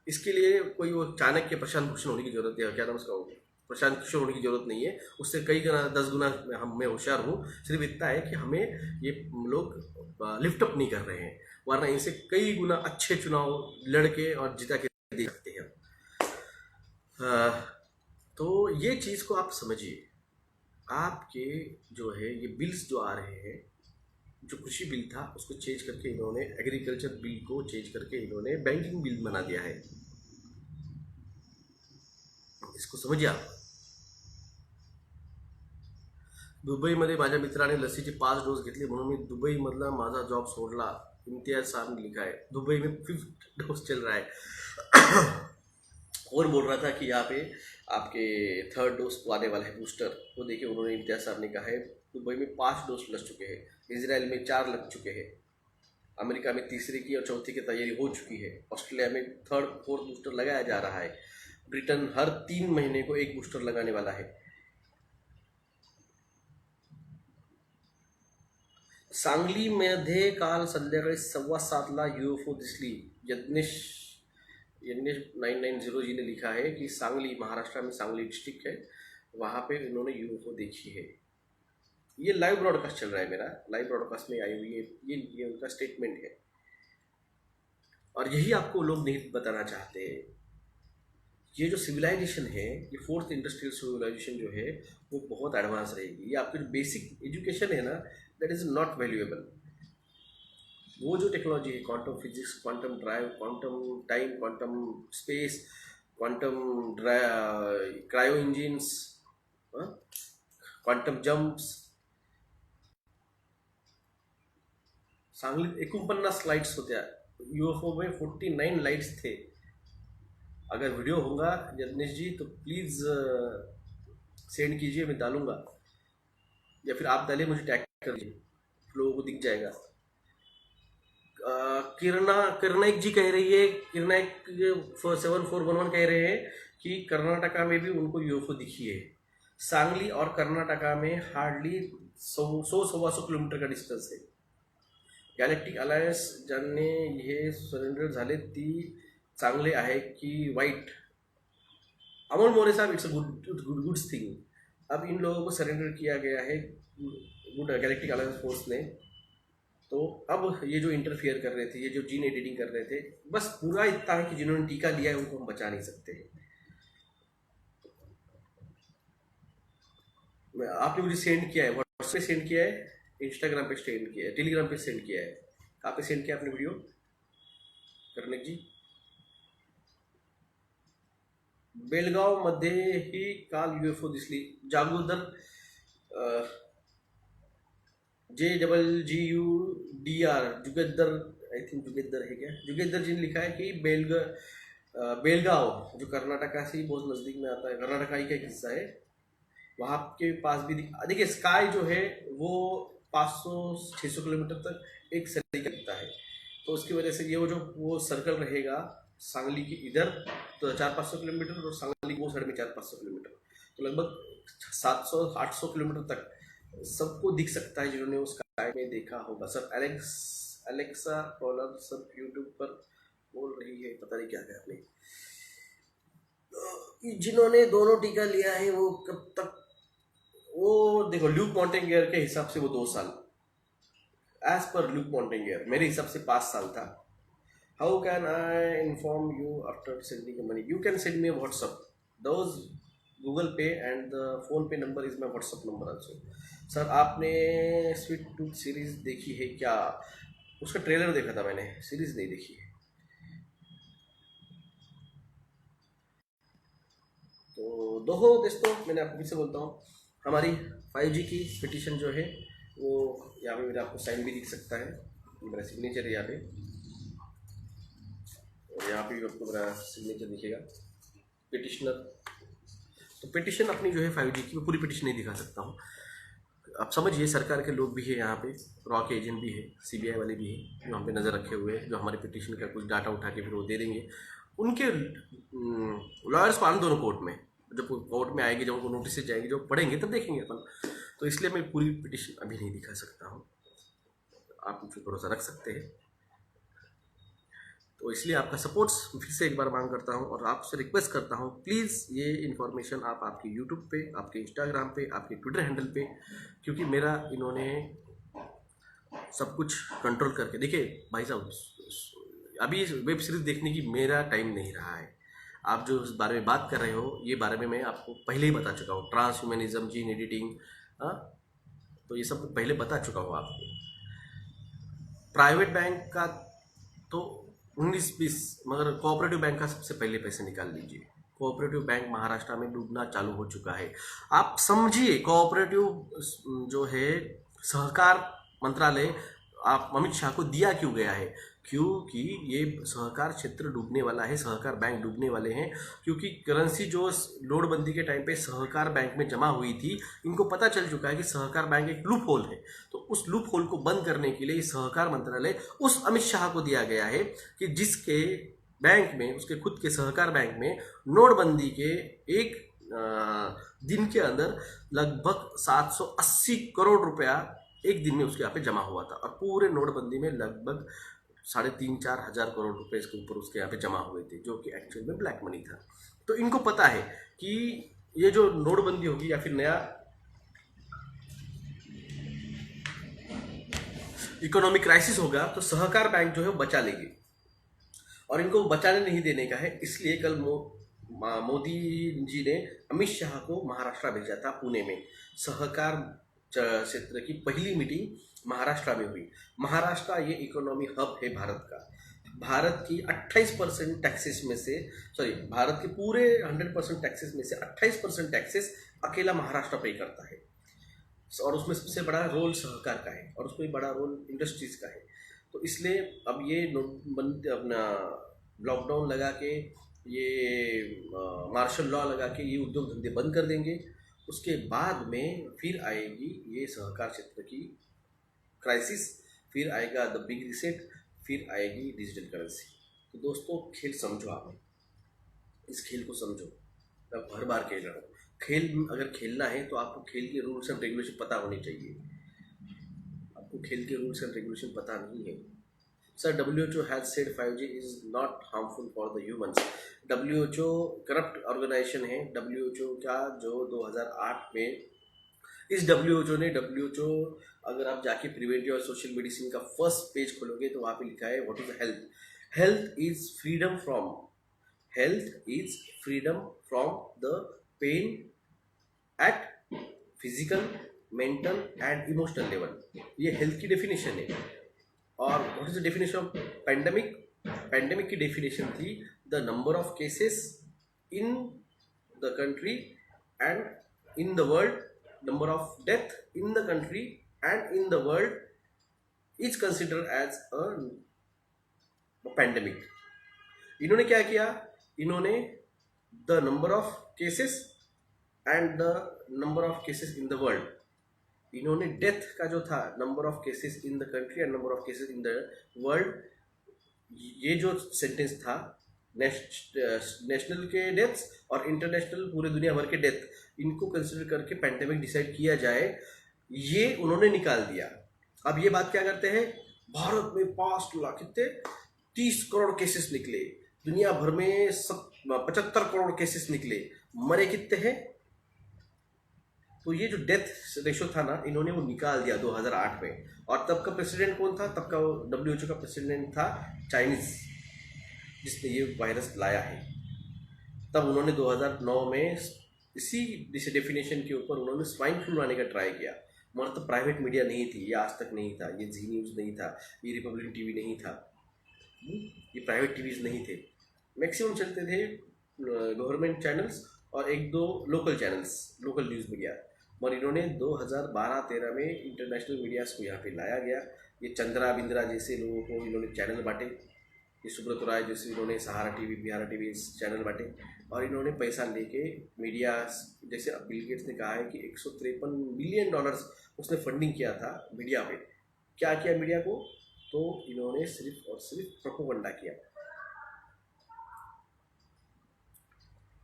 इसके लिए कोई वो चाणक्य प्रशांत भूषण होने की जरूरत है, क्या नाम उसका, प्रशांत किशोर होने की जरूरत नहीं है। उससे कई गुना 10 गुना मैं होशियार हूँ। सिर्फ इतना है कि हमें ये लोग लिफ्टअप नहीं कर रहे हैं, वरना इनसे कई गुना अच्छे चुनाव लड़के और जिता के दे सकते हैं। तो ये चीज़ को आप समझिए। आपके जो है ये बिल्स जो आ रहे हैं, जो कृषि बिल था उसको चेंज करके इन्होंने एग्रीकल्चर बिल को चेंज करके इन्होंने बैंकिंग बिल बना दिया है। इसको समझिए आप। दुबईमध्ये माझ्या मित्राने लसीचे 5 डोस घेतले म्हणून मी दुबईमधला माझा जॉब सोडला, इम्तियाज साहब ने लिखा है। दुबई में 5th डोज चल रहा है। और बोल रहा था कि यहाँ पे आपके 3rd डोज आने वाला है, बूस्टर। तो देखिए उन्होंने, इम्तियाज साहब ने कहा है दुबई में 5 डोज लग चुके हैं, इसराइल में 4 लग चुके हैं, अमेरिका में तीसरे की और चौथे की तैयारी हो चुकी है, ऑस्ट्रेलिया में 3rd 4th बूस्टर लगाया जा रहा है, ब्रिटेन हर 3 महीने को 1 बूस्टर लगाने वाला है। सांगलीमध्ये काल संध्याकाळी 7:15ला UFO दिसली। यज्ञेश 990 जी ने लिखा है कि सांगली, महाराष्ट्र में सांगली डिस्ट्रिक्ट है, वहाँ पे इन्होंने UFO देखी है। ये लाइव ब्रॉडकास्ट चल रहा है, मेरा लाइव ब्रॉडकास्ट में आई हुई है, ये उनका स्टेटमेंट है। और यही आपको लोग नहीं बताना चाहते। ये जो सिविलाइजेशन है, ये 4th इंडस्ट्रियल सिविलाइजेशन जो है वो बहुत एडवांस रहेगी। ये आपकी जो बेसिक एजुकेशन है ना, दैट इज़ नॉट वैल्यूएबल। वो जो टेक्नोलॉजी है, quantum physics, quantum drive, quantum time, quantum space, quantum cryo engines, quantum jumps, सांगलीत 49 लाइट्स होत्या, UFO में 49 लाइट्स थे। अगर वीडियो होगा यज्ञेश जी तो प्लीज़ सेंड कीजिए, मैं डालूंगा, या फिर आप डालिए, मुझे टैग कर दीजिए, लोगों को दिख जाएगा। किरनाइक जी कह रही है, किरनाइक 7411 कह रहे हैं कि कर्नाटका में भी उनको UFO दिखी है। सांगली और कर्नाटका में हार्डली 100-125 किलोमीटर का डिस्टन्स है। गॅलेक्टिक अलायन्स ज्यांनी हे सरेंडर झाले ती चांगले आहे की वाइट? अमोल मोरे साहब, इट्स अ गुड थिंग। अब इन लोगों को सरेंडर किया गया है गुड गैलेक्टिक अलायंस फोर्स ने। तो अब ये जो इंटरफियर कर रहे थे, ये जो जीन एडिटिंग कर रहे थे, बस पूरा इतना है कि जिन्होंने टीका लिया है उनको हम बचा नहीं सकते। आपने मुझे सेंड किया है, व्हाट्सएप पे सेंड किया है, इंस्टाग्राम पे सेंड किया है, टेलीग्राम पे सेंड किया है, कहाँ पे सेंड किया आपने वीडियो कर्णिक जी? बेलगाव मध्ये ही काल UFO दिसली. जागोदर JGGUDR जुगेदर, आई थिंक जुगेदर है क्या, जुगेदर जी ने लिखा है कि बेलगांव जो कर्नाटका से ही बहुत नज़दीक में आता है, कर्नाटका ही का एक हिस्सा है, वहाँ के पास भी देखिए स्काई जो है वो 500-600 किलोमीटर तक एक सदी का दिखता है, तो उसकी वजह से ये वो सर्कल रहेगा सांगली की इधर तो 400-500 किलोमीटर और सांगली वो साइड में 400-500 किलोमीटर, तो लगभग 700-800 किलोमीटर तक सबको दिख सकता है जिन्होंने उस स्काई में देखा होगा। सर एलेक्सा कॉलर सब यूट्यूब पर बोल रही है, पता नहीं क्या क्या आपने। जिन्होंने दोनों टीका लिया है वो कब तक, वो देखो ल्यूक मॉन्टेंगियर के हिसाब से वो 2 साल, एज पर ल्यूक मॉन्टेंगियर मेरे हिसाब से 5 साल था। How can I inform you after sending money? You can send me WhatsApp, those Google Pay and the PhonePe number is my WhatsApp number also. Sir आपने स्वीट टूथ सीरीज देखी है क्या? उसका ट्रेलर देखा था मैंने, series नहीं देखी है। तो दोस्तों मैंने आपको फिर से बोलता हूँ, हमारी 5G की पिटीशन जो है वो यहाँ पे मेरा आपको साइन भी दिख सकता है, मेरा सिग्नेचर है यहाँ पे, और यहाँ पे भी आपको मेरा सिग्नेचर दिखेगा पिटिशनर। तो पिटिशन अपनी जो है 5G की, मैं पूरी पिटिशन नहीं दिखा सकता हूँ, आप समझिए सरकार के लोग भी है यहाँ पे, रॉ के एजेंट भी है, CBI वाले भी है जो हम पे नज़र रखे हुए हैं, जो हमारे पिटिशन का कुछ डाटा उठा के फिर वो दे देंगे। उनके लॉयर्स को आने दोनों कोर्ट में, जब कोर्ट में आएगी, जब उनको नोटिस जाएगी, जब पढ़ेंगे तब देखेंगे अपन। तो इसलिए मैं पूरी पिटिशन अभी नहीं दिखा सकता हूँ, आप मुझे भरोसा रख सकते हैं। तो इसलिए आपका सपोर्ट फिर से एक बार मांग करता हूँ और आपसे रिक्वेस्ट करता हूँ, प्लीज़ ये इन्फॉर्मेशन आप आपके यूट्यूब पे, आपके इंस्टाग्राम पे, आपके ट्विटर हैंडल पे, क्योंकि मेरा इन्होंने सब कुछ कंट्रोल करके, देखिए भाई साहब अभी वेब सीरीज़ देखने की मेरा टाइम नहीं रहा है। आप जो इस बारे में बात कर रहे हो, ये बारे में मैं आपको पहले ही बता चुका हूँ, ट्रांस ह्यूमनिज्म, जीन एडिटिंग, तो ये सब पहले बता चुका हूँ आपको। प्राइवेट बैंक का तो 19-20, मगर कोऑपरेटिव बैंक का सबसे पहले पैसे निकाल लीजिए। कोऑपरेटिव बैंक महाराष्ट्र में डूबना चालू हो चुका है। आप समझिए कोऑपरेटिव जो है सहकार मंत्रालय आप अमित शाह को दिया क्यों गया है? क्योंकि ये सहकार क्षेत्र डूबने वाला है, सहकार बैंक डूबने वाले हैं, क्योंकि करेंसी जो नोटबंदी के टाइम पे सहकार बैंक में जमा हुई थी, इनको पता चल चुका है कि सहकार बैंक एक लूप होल है, तो उस लूप होल को बंद करने के लिए सहकार मंत्रालय उस अमित शाह को दिया गया है कि जिसके बैंक में, उसके खुद के सहकार बैंक में नोटबंदी के एक दिन के अंदर लगभग 780 करोड़ रुपया एक दिन में उसके यहाँ पे जमा हुआ था, और पूरे नोटबंदी में लगभग 3,500-4 हजार करोड़ रुपए इसके ऊपर उसके यहाँ पे जमा हुए थे, जो कि एक्चुअल में ब्लैक मनी था। तो इनको पता है कि ये जो नोटबंदी होगी या फिर नया इकोनॉमिक क्राइसिस होगा तो सहकार बैंक जो है वो बचा लेगी, और इनको बचाने नहीं देने का है। इसलिए कल मोदी जी ने अमित शाह को महाराष्ट्र भेजा था, पुणे में सहकार क्षेत्र की पहली मीटिंग महाराष्ट्र में हुई। महाराष्ट्र ये इकोनॉमी हब है भारत का। भारत की 28% टैक्सेस में से, भारत के पूरे 100% टैक्सेस में से 28% टैक्सेस अकेला महाराष्ट्र पे करता है, और उसमें सबसे बड़ा रोल सहकार का है, और उसमें बड़ा रोल इंडस्ट्रीज का है। तो इसलिए अब ये अपना लॉकडाउन लगा के, ये मार्शल लॉ लगा के ये उद्योग धंधे बंद कर देंगे। उसके बाद में फिर आएगी ये सहकार क्षेत्र की क्राइसिस, फिर आएगा द बिग रिसेट, फिर आएगी डिजिटल करेंसी। तो दोस्तों खेल समझो, आप इस खेल को समझो। मैं हर बार खेल रहा हूँ, खेल अगर खेलना है तो आपको खेल के रूल्स एंड रेगुलेशन पता होने चाहिए। आपको खेल के रूल्स एंड रेगुलेशन पता नहीं है। Sir WHO has said 5G is not harmful for the humans। WHO corrupt organisation है। WHO का जो 2008 में इस डब्ल्यू अगर आप जाके प्रिवेंटिव और सोशल मेडिसिन का फर्स्ट पेज खोलोगे तो वहाँ पे लिखा है what is health. Health is freedom from, health is freedom from the pen eight physical, mental and emotional level. ये हेल्थ की डेफिनेशन है। और what is the definition of pandemic? Pandemic की डेफिनेशन थी the number of cases in the country and in the world, number of death in the country and in the world is consider as a pandemic. इन्होंने क्या किया? इन्होंने the number of cases and the number of cases in the world, इन्होंने death का जो था number of cases in the country and number of cases in the world, ये जो सेंटेंस था नेशनल के डेथ्स और इंटरनेशनल पूरे दुनिया भर के डेथ, इनको कंसिडर करके पैंडेमिक डिसाइड किया जाए, ये उन्होंने निकाल दिया। अब ये बात क्या करते हैं, भारत में 5 लाख कितने 30 करोड़ केसेस निकले, दुनिया भर में 75 करोड़ केसेस निकले, मरे कितने हैं? तो ये जो डेथ रेशो था ना, इन्होंने वो निकाल दिया 2008 में। और तब का प्रेसिडेंट कौन था? तब का डब्ल्यूएचओ का प्रेसिडेंट था चाइनीज, जिसने ये वायरस लाया है। तब उन्होंने 2009 में इसी डेफिनेशन के ऊपर उन्होंने स्वाइन फ्लू लाने का ट्राई किया, मगर तो प्राइवेट मीडिया नहीं थी, ये आज तक नहीं था, ये जी न्यूज़ नहीं था, ये रिपब्लिक टीवी नहीं था, ये प्राइवेट टीवीज नहीं थे। मैक्सिमम चलते थे गवर्नमेंट चैनल्स और 1-2 local channels, local news media. और इन्होंने 2012-13 में इंटरनेशनल मीडियाज को यहाँ पे लाया गया। ये चंद्रा बिंद्रा जैसे लोगों को इन्होंने चैनल बांटे, ये सुब्रत राय जैसे इन्होंने सहारा टीवी, बिहारा टीवी चैनल बांटे, और इन्होंने पैसा लेके मीडिया, जैसे बिल गेट्स ने कहा है कि $153 बिलियन उसने फंडिंग किया था मीडिया पे। क्या किया मीडिया को? तो इन्होंने सिर्फ और सिर्फ प्रोपोगंडा किया।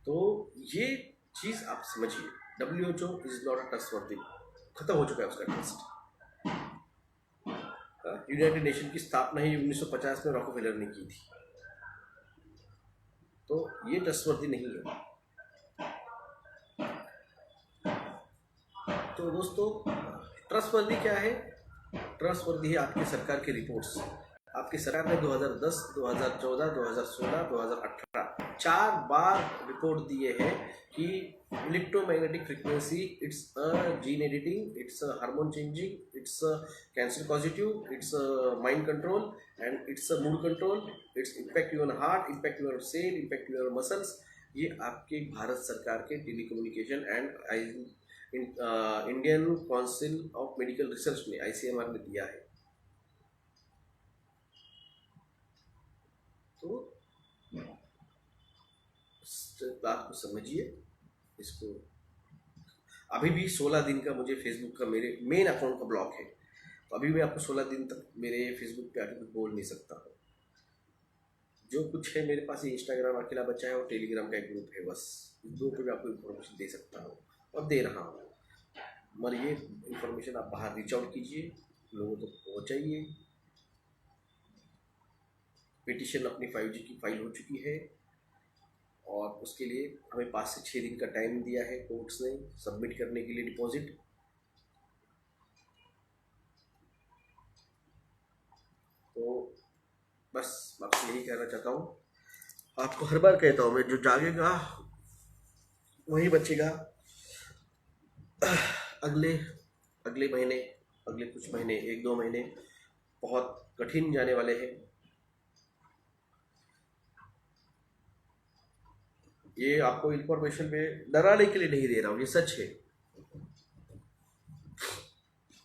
तो ये चीज़ आप समझिए, WHO is not a trustworthy, खत्म हो चुका है उसका ट्रस्ट। यूनाइटेड नेशन की स्थापना ही 1950 में रॉकफेलर ने की थी, तो ये ट्रस्टवर्दी नहीं है। तो दोस्तों, ट्रस्टवर्दी क्या है? ट्रस्टवर्दी है आपकी सरकार की रिपोर्ट्स। आपकी सरकार ने 2010, 2014, 2016, 2018 4 बार रिपोर्ट दिए हैं कि electromagnetic frequency it's a gene editing, it's a hormone changing, it's a cancer positive, it's a mind control and it's a mood control, it's impact your heart, impact your cell, impact your muscles. ये आपके भारत सरकार के telecommunication and Indian council of medical research ने, ICMR ने दिया है। तो बात को समझिए इसको। अभी भी 16 दिन का मुझे फेसबुक का मेरे मेन अकाउंट का ब्लॉक है, तो अभी मैं आपको 16 दिन तक मेरे फेसबुक पे आके कुछ बोल नहीं सकता हूँ। जो कुछ है मेरे पास, इंस्टाग्राम अकेला बचा है और टेलीग्राम का एक ग्रुप है, बस इस 2 पे मैं आपको इन्फॉर्मेशन दे सकता हूँ और दे रहा हूँ। मगर ये इन्फॉर्मेशन आप बाहर रीच आउट कीजिए, लोगों तक पहुँचाइए। पिटिशन अपनी 5G की फाइल हो चुकी है और उसके लिए हमें 5 से 6 दिन का टाइम दिया है कोर्ट्स ने सबमिट करने के लिए डिपॉजिट। तो बस आपसे यही कहना चाहता हूँ, आपको हर बार कहता हूँ मैं, जो जागेगा वही बचेगा। अगले महीने, अगले कुछ महीने, 1-2 महीने बहुत कठिन जाने वाले हैं। ये आपको इन्फॉर्मेशन में डराने के लिए नहीं दे रहा हूँ, ये सच है,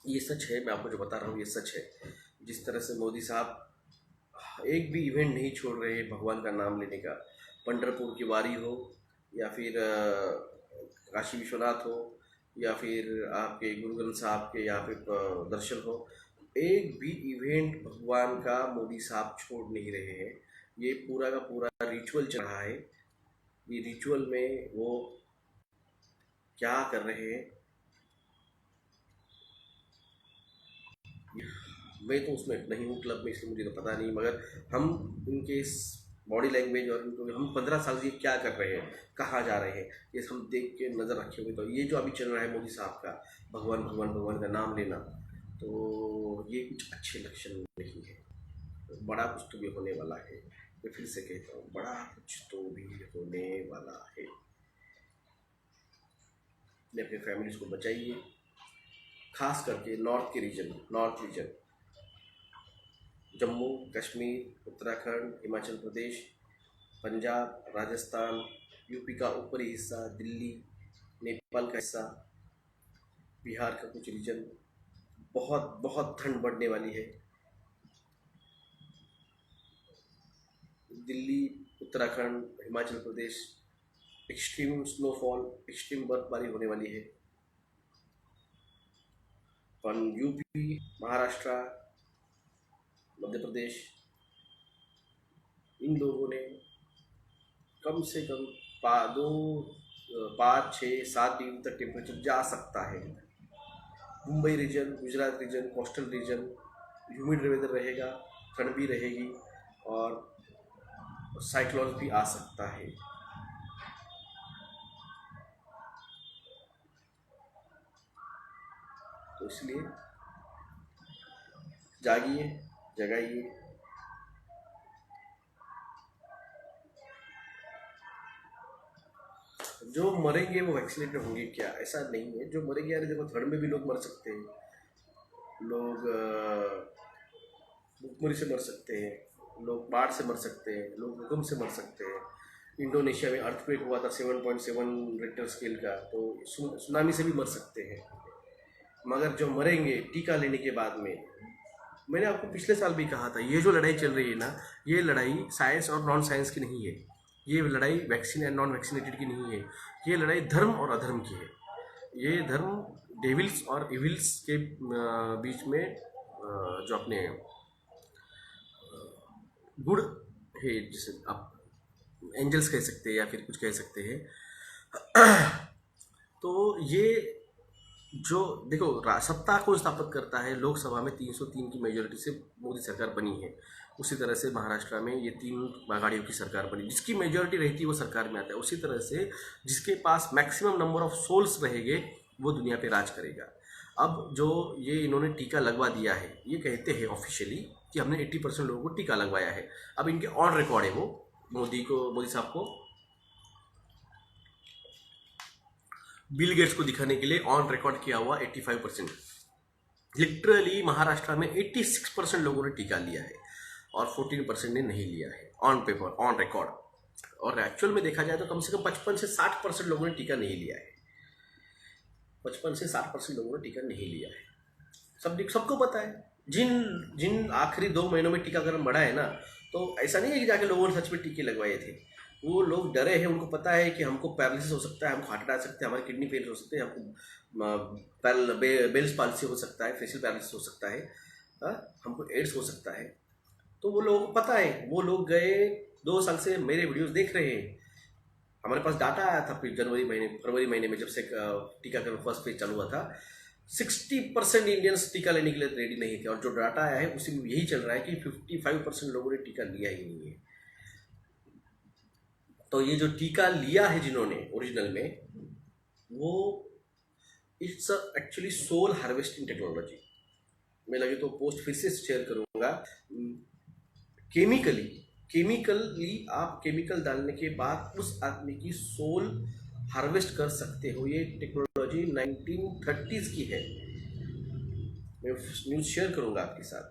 ये सच है। मैं आपको जो बता रहा हूँ ये सच है। जिस तरह से मोदी साहब एक भी इवेंट नहीं छोड़ रहे हैं भगवान का नाम लेने का, पंढरपुर की वारी हो या फिर काशी विश्वनाथ हो या फिर आपके गुरु ग्रंथ साहब के यहाँ पे दर्शन हो, एक भी इवेंट भगवान का मोदी साहब छोड़ नहीं रहे हैं। ये पूरा का पूरा रिचुअल चल रहा है। ये रिचुअल में वो क्या कर रहे हैं, मैं तो उसमें नहीं हूँ क्लब में, इसलिए मुझे तो पता नहीं, मगर हम उनके बॉडी लैंग्वेज और उनको हम 15 साल से क्या कर रहे हैं, कहाँ जा रहे हैं, ये हम देख के नज़र रखे हुए। तो ये जो अभी चल रहा है मोदी साहब का भगवान भगवान भगवान का नाम लेना, तो ये कुछ अच्छे लक्षण नहीं है। बड़ा कुछ तो भी होने वाला है। मैं फिर से कहता हूँ, बड़ा कुछ तो भी होने वाला है। अपने फैमिलीज को बचाइए, खास करके north region, Jammu Kashmir, Uttarakhand, Himachal Pradesh, Punjab, Rajasthan, UP का ऊपरी हिस्सा, दिल्ली, नेपाल का हिस्सा, बिहार का कुछ रीजन, बहुत बहुत ठंड बढ़ने वाली है। Delhi, Uttarakhand, Himachal Pradesh, extreme snowfall, extreme बर्फबारी होने वाली है। पर यूपी, महाराष्ट्र, मध्य प्रदेश, इन लोगों ने कम से कम 5, 6, 7 डिग्री तक टेम्परेचर जा सकता है। Mumbai region, Gujarat region, coastal region, humid weather रहेगा, ठंड भी रहेगी और साइक्लोन भी आ सकता है। तो इसलिए जागिए, जगाइए। जो मरेंगे वो वैक्सीनेटेड होंगे क्या? ऐसा नहीं है। जो मरेंगे, यार देखो ठंड में भी लोग मर सकते हैं, लोग भूखमरी से मर सकते हैं, लोग बाढ़ से मर सकते हैं, लोग भूकंप से मर सकते हैं। इंडोनेशिया में अर्थक्वेक हुआ था 7.7 रिक्टर स्केल का, तो सुनामी से भी मर सकते हैं। मगर जो मरेंगे टीका लेने के बाद में, मैंने आपको पिछले साल भी कहा था, ये जो लड़ाई चल रही है ना, ये लड़ाई साइंस और नॉन साइंस की नहीं है। ये लड़ाई वैक्सीन एंड नॉन वैक्सीनेटेड की नहीं है। ये लड़ाई धर्म और अधर्म की है। ये धर्म डेविल्स और इविल्स के बीच में जो अपने गुड है, जिसे आप एंजल्स कह सकते हैं या फिर कुछ कह सकते हैं। तो ये जो देखो, सत्ता को स्थापित करता है, लोकसभा में 303 की मेजोरिटी से मोदी सरकार बनी है। उसी तरह से महाराष्ट्र में ये 3 आघाड़ियों की सरकार बनी, जिसकी मेजोरिटी रहती है वो सरकार में आता है। उसी तरह से जिसके पास मैक्सिमम नंबर ऑफ सोल्स रहेंगे वो दुनिया पे राज करेगा। अब जो ये इन्होंने टीका लगवा दिया है, ये कहते हैं ऑफिशियली कि हमने 80% लोगों को टीका लगवाया है। अब इनके ऑन रिकॉर्ड है, वो मोदी साहब को बिल गेट्स को दिखाने के लिए ऑन रिकॉर्ड किया हुआ 85%। लिटरली महाराष्ट्र में 86% लोगों ने टीका लिया है और 14% ने नहीं लिया है, ऑन पेपर, ऑन रिकॉर्ड। और एक्चुअल में देखा जाए तो कम से कम 55 से 60% लोगों ने टीका नहीं लिया है। 55 से 60% लोगों ने टीका नहीं लिया है। सबको पता है। जिन आखिरी 2 महीनों में टीकाकरण बढ़ा है ना, तो ऐसा नहीं है कि जाके लोगों ने सच में टीके लगवाए थे। वो लोग डरे हैं, उनको पता है कि हमको पैरालिसिस हो सकता है, हमको हार्ट अटैक आ सकते हैं, हमारी किडनी फेल हो सकते हैं, हमको बेल्स पाल्सी हो सकता है, फेशियल पैरालिसिस हो सकता है, हमको एड्स हो सकता है। तो वो लोगों को पता है। वो लोग गए 2 साल से मेरे वीडियोस देख रहे हैं। हमारे पास डाटा आया था फिर फरवरी महीने में, जब से टीकाकरण फर्स्ट फेज चालू हुआ था, 60% इंडियंस टीका लेने के लिए रेडी नहीं थे। और जो डाटा आया है उसी में यही चल रहा है कि 55% लोगों ने टीका लिया ही नहीं है। तो ये जो टीका लिया है जिन्होंने ओरिजिनल में, वो it's actually soul harvesting technology. मैं लगे तो पोस्ट फिर से शेयर करूंगा। केमिकली आप केमिकल डालने के बाद उस आदमी की सोल हार्वेस्ट कर सकते हो। ये टेक्नोलॉजी 1930s की है। मैं न्यूज़ शेयर करूंगा आपके साथ।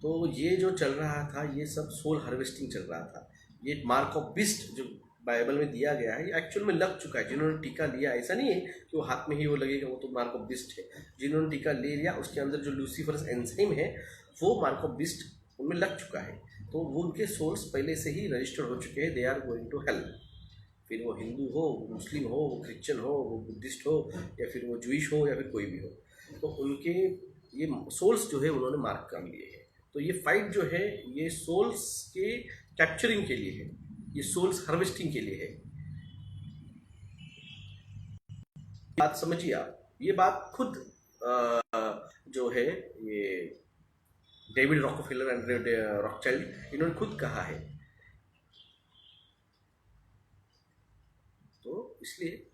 तो ये जो चल रहा था, ये सब सोल हार्वेस्टिंग चल रहा था। ये मार्क ऑफ बिस्ट जो बाइबल में दिया गया है, ये एक्चुअल में लग चुका है। जिन्होंने टीका लिया, ऐसा नहीं है कि वो हाथ में ही वो लगेगा, वो तो मार्क ऑफ बिस्ट है। जिन्होंने टीका ले लिया, उसके अंदर जो लूसीफरस एंजाइम है, वो मार्क ऑफ बिस्ट उनमें लग चुका है। तो वो उनके सोल्स पहले से ही रजिस्टर्ड हो चुके हैं। They are going to hell. फिर वो हिंदू हो, मुस्लिम हो, वो क्रिश्चियन हो, वो बुद्धिस्ट हो, या फिर वो जूइश हो, या फिर कोई भी हो, तो उनके ये सोल्स जो है उन्होंने मार्क कर लिए हैं। तो ये फाइट जो है, ये सोल्स के कैप्चरिंग के लिए है, ये सोल्स हार्वेस्टिंग के लिए है। बात समझिए आप। ये बात खुद जो है, ये डेविड रॉकफेलर एंड रॉकचाइल्ड, इन्होंने खुद कहा है इसलिए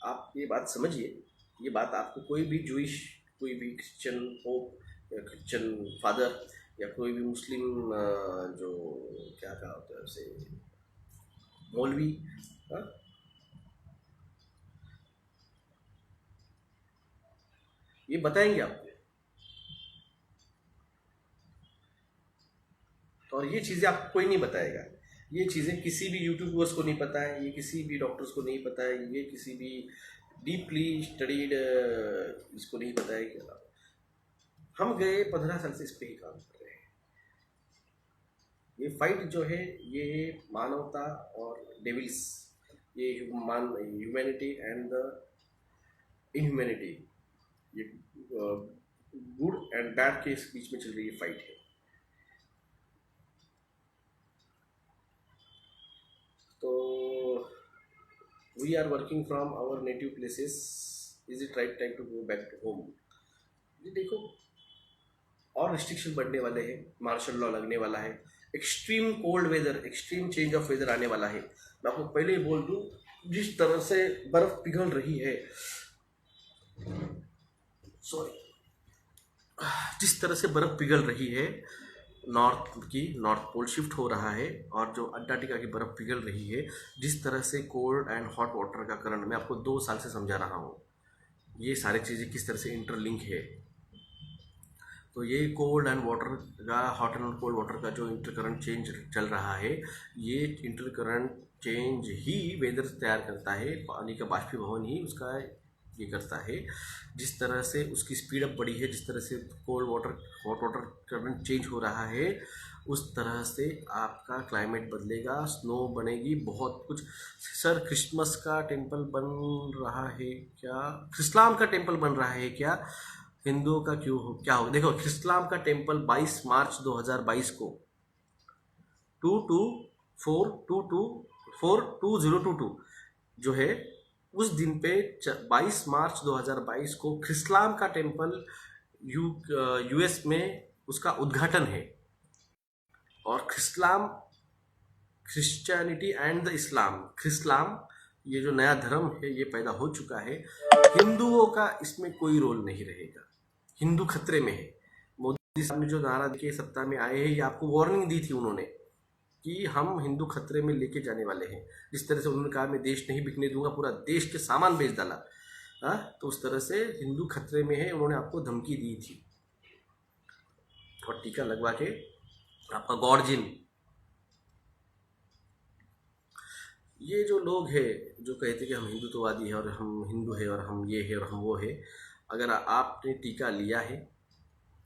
आप ये बात समझिए, ये बात आपको कोई भी जूइश, कोई भी क्रिश्चियन पोप या क्रिश्चियन फादर या कोई भी मुस्लिम जो क्या कहा होता है उसे, मौलवी, हाँ, ये बताएंगे आपको। और ये चीज़ें आपको कोई नहीं बताएगा, ये चीज़ें किसी भी यूट्यूबर्स को नहीं पता है, ये किसी भी डॉक्टर्स को नहीं पता है, ये किसी भी डीपली स्टडीड इसको नहीं पता है कि हम गए 15 साल से इस पे ही काम कर रहे हैं। ये फाइट जो है ये मानवता और डेविल्स, ये ह्यूमैनिटी एंड द इनह्यूमैनिटी, ये गुड एंड बैड के बीच में चल रही है फाइट है। तो we are working from our native places, is it right time to go back to home? ये देखो, और रिस्ट्रिक्शन बढ़ने वाले हैं, मार्शल लॉ लगने वाला है, extreme cold weather, extreme change of weather आने वाला है। मैं आपको पहले ही बोल दूं, जिस तरह से बर्फ पिघल रही है, सॉरी, जिस तरह से बर्फ पिघल रही है, नॉर्थ पोल शिफ्ट हो रहा है, और जो अंटार्कटिका की बर्फ पिघल रही है, जिस तरह से कोल्ड एंड हॉट वाटर का करंट, मैं आपको 2 साल से समझा रहा हूँ, ये सारी चीज़ें किस तरह से इंटरलिंक है। तो ये कोल्ड एंड वाटर का, हॉट एंड कोल्ड वाटर का जो इंटरकरंट चेंज चल रहा है, ये इंटरकरंट चेंज ही वेदर तैयार करता है, पानी का बाष्पीभवन ही उसका ये करता है। जिस तरह से उसकी स्पीड अप बढ़ी है, जिस तरह से cold water hot water current change हो रहा है, उस तरह से आपका क्लाइमेट बदलेगा, स्नो बनेगी, बहुत कुछ। सर क्रिसमस का टेम्पल बन रहा है क्या? इस्लाम का टेम्पल बन रहा है क्या? हिंदुओं का क्यों हो, क्या हो? देखो, इस्लाम का टेम्पल 22 मार्च 2022 को 2242242022 जो है, उस दिन पे 22 मार्च 2022 को इस्लाम का टेम्पल यूएस में उसका उद्घाटन है। और इस्लाम, क्रिश्चियनिटी एंड द इस्लाम, ये जो नया धर्म है ये पैदा हो चुका है। हिंदुओं का इसमें कोई रोल नहीं रहेगा, हिंदू खतरे में है। मोदी साहब ने जो नारा के सत्ता में आए हैं, ये आपको वार्निंग दी थी उन्होंने कि हम हिंदू खतरे में लेके जाने वाले हैं। जिस तरह से उन्होंने कहा मैं देश नहीं बिकने दूंगा, पूरा देश के सामान बेच डाला, तो उस तरह से हिंदू खतरे में है, उन्होंने आपको धमकी दी थी। और टीका लगवा के आपका गॉर्जिन, ये जो लोग हैं जो कहते कि हम हिंदुत्ववादी है और हम हिंदू है और हम ये है और हम वो है, अगर आपने टीका लिया है,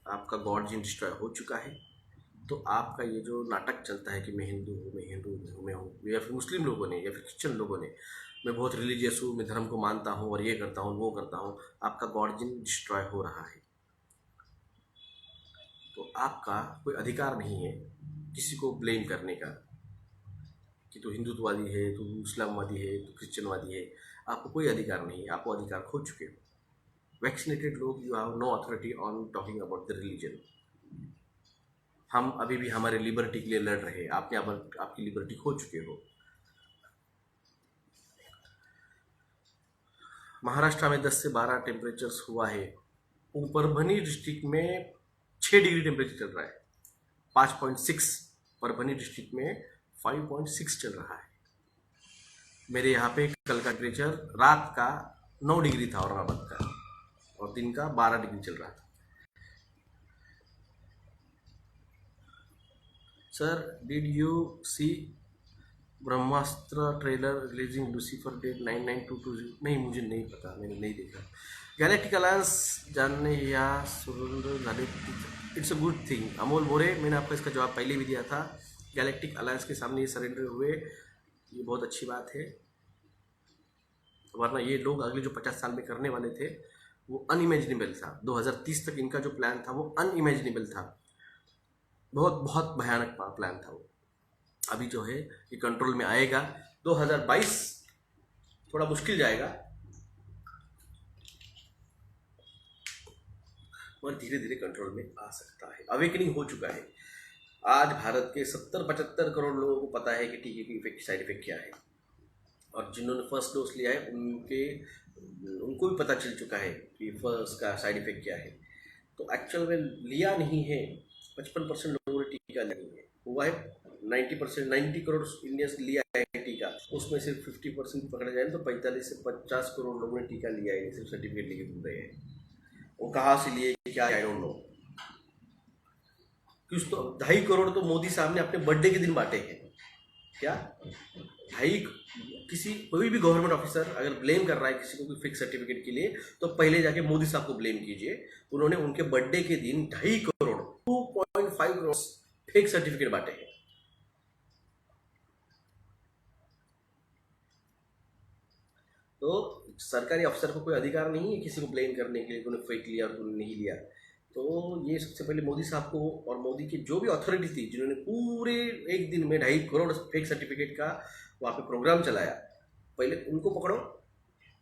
आपका गॉर्जिन डिस्ट्रॉय हो चुका है, तो आपका ये जो नाटक चलता है कि मैं हिंदू हूँ, मैं हिंदू हूँ, मैं हूँ, या फिर मुस्लिम लोगों ने या फिर क्रिश्चियन लोगों ने, मैं बहुत रिलीजियस हूँ, मैं धर्म को मानता हूँ और ये करता हूँ वो करता हूँ, आपका गॉर्जिन डिस्ट्रॉय हो रहा है। तो आपका कोई अधिकार नहीं है किसी को ब्लेम करने का कि तू हिंदुत्ववादी है, तू मुस्लिमवादी है, तू क्रिश्चियनवादी है। आपको कोई अधिकार नहीं है, आपको अधिकार खो चुके हो। वैक्सीनेटेड लोग, you have no authority on talking about the religion. हम अभी भी हमारे लिबर्टी के लिए लड़ रहे हैं, आपने आपकी लिबर्टी खो चुके हो। महाराष्ट्र में 10 से 12 टेम्परेचर्स हुआ है, परभनी डिस्ट्रिक्ट में 6 डिग्री टेम्परेचर चल रहा है, 5.6, परभनी डिस्ट्रिक्ट में 5.6 चल रहा है। मेरे यहाँ पे कल का टेम्परेचर रात का 9 डिग्री था औरंगाबाद का, और दिन का 12 डिग्री चल रहा था। Sir, did you see Brahmastra trailer releasing Lucifer date 99220? नहीं, मुझे नहीं पता, मैंने नहीं देखा। गैलेक्टिक अलायंस जानने या सुरेंद्र झाले, it's a good thing. Amol बोरे, मैंने आपको इसका जवाब पहले भी दिया था। गैलेक्टिक अलायंस के सामने ये सरेंडर हुए, ये बहुत अच्छी बात है, वरना ये लोग अगले जो 50 साल में करने वाले थे वो अनइमेजिनेबल था। 2030 तक इनका जो प्लान था वो अनइमेजिनेबल था, बहुत बहुत भयानक प्लान था वो। अभी जो है ये कंट्रोल में आएगा। 2022 थोड़ा मुश्किल जाएगा, और धीरे धीरे कंट्रोल में आ सकता है। अवेकनिंग हो चुका है। आज भारत के 70-75 करोड़ लोगों को पता है कि टीके की साइड इफेक्ट क्या है। और जिन्होंने फर्स्ट डोज लिया है उनको भी पता चल चुका है कि फर्स्ट का साइड इफेक्ट क्या है। तो एक्चुअल में लिया नहीं है, 55% लोगों ने टीका नहीं है, हुआ है 90%, 90 करोड़ इंडियंस लिया है टीका, उसमें सिर्फ 50% पकड़ा जाए तो 45 से 50 करोड़ लोगों ने टीका लिया है, सिर्फ सर्टिफिकेट लेके घूम रहे हैं। वो कहाँ से लिए क्या, आई डोंट नो। कुछ तो 2.5 करोड़ तो मोदी साहब ने अपने बर्थडे के दिन बांटे हैं। क्या 2.5, किसी कोई भी गवर्नमेंट ऑफिसर अगर ब्लेम कर रहा है किसी को कोई फिक्स सर्टिफिकेट के लिए तो पहले जाके मोदी साहब को ब्लेम कीजिए। उन्होंने उनके बर्थडे के दिन 2.5 करोड़ 2.5 करोड़ फेक सर्टिफिकेट बांटे हैं। तो सरकारी अफसर को कोई अधिकार नहीं है किसी को ब्लेम करने के लिए, उन्होंने फेक लिया और उन्होंने नहीं लिया। तो ये सबसे पहले मोदी साहब को और मोदी की जो भी अथॉरिटी थी जिन्होंने पूरे एक दिन में 2.5 करोड़ फेक सर्टिफिकेट का वहाँ पे प्रोग्राम चलाया, पहले उनको पकड़ो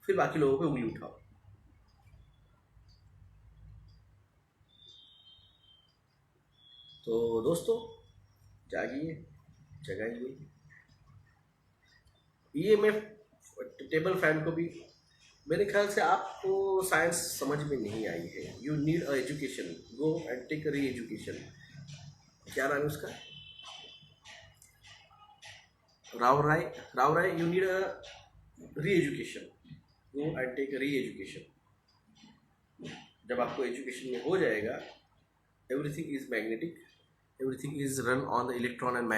फिर बाकी लोगों पे उंगली उठाओ। तो दोस्तों जागिए, जगाइए। ईएमएफ टेबल फैन को भी मेरे ख्याल से आपको साइंस समझ में नहीं आई है। You need a education, go and take re education. क्या नाम है उसका, Rao Rai, you need a re education, go and take re education. जब आपको एजुकेशन में हो जाएगा, everything is magnetic, everything is run on the electron and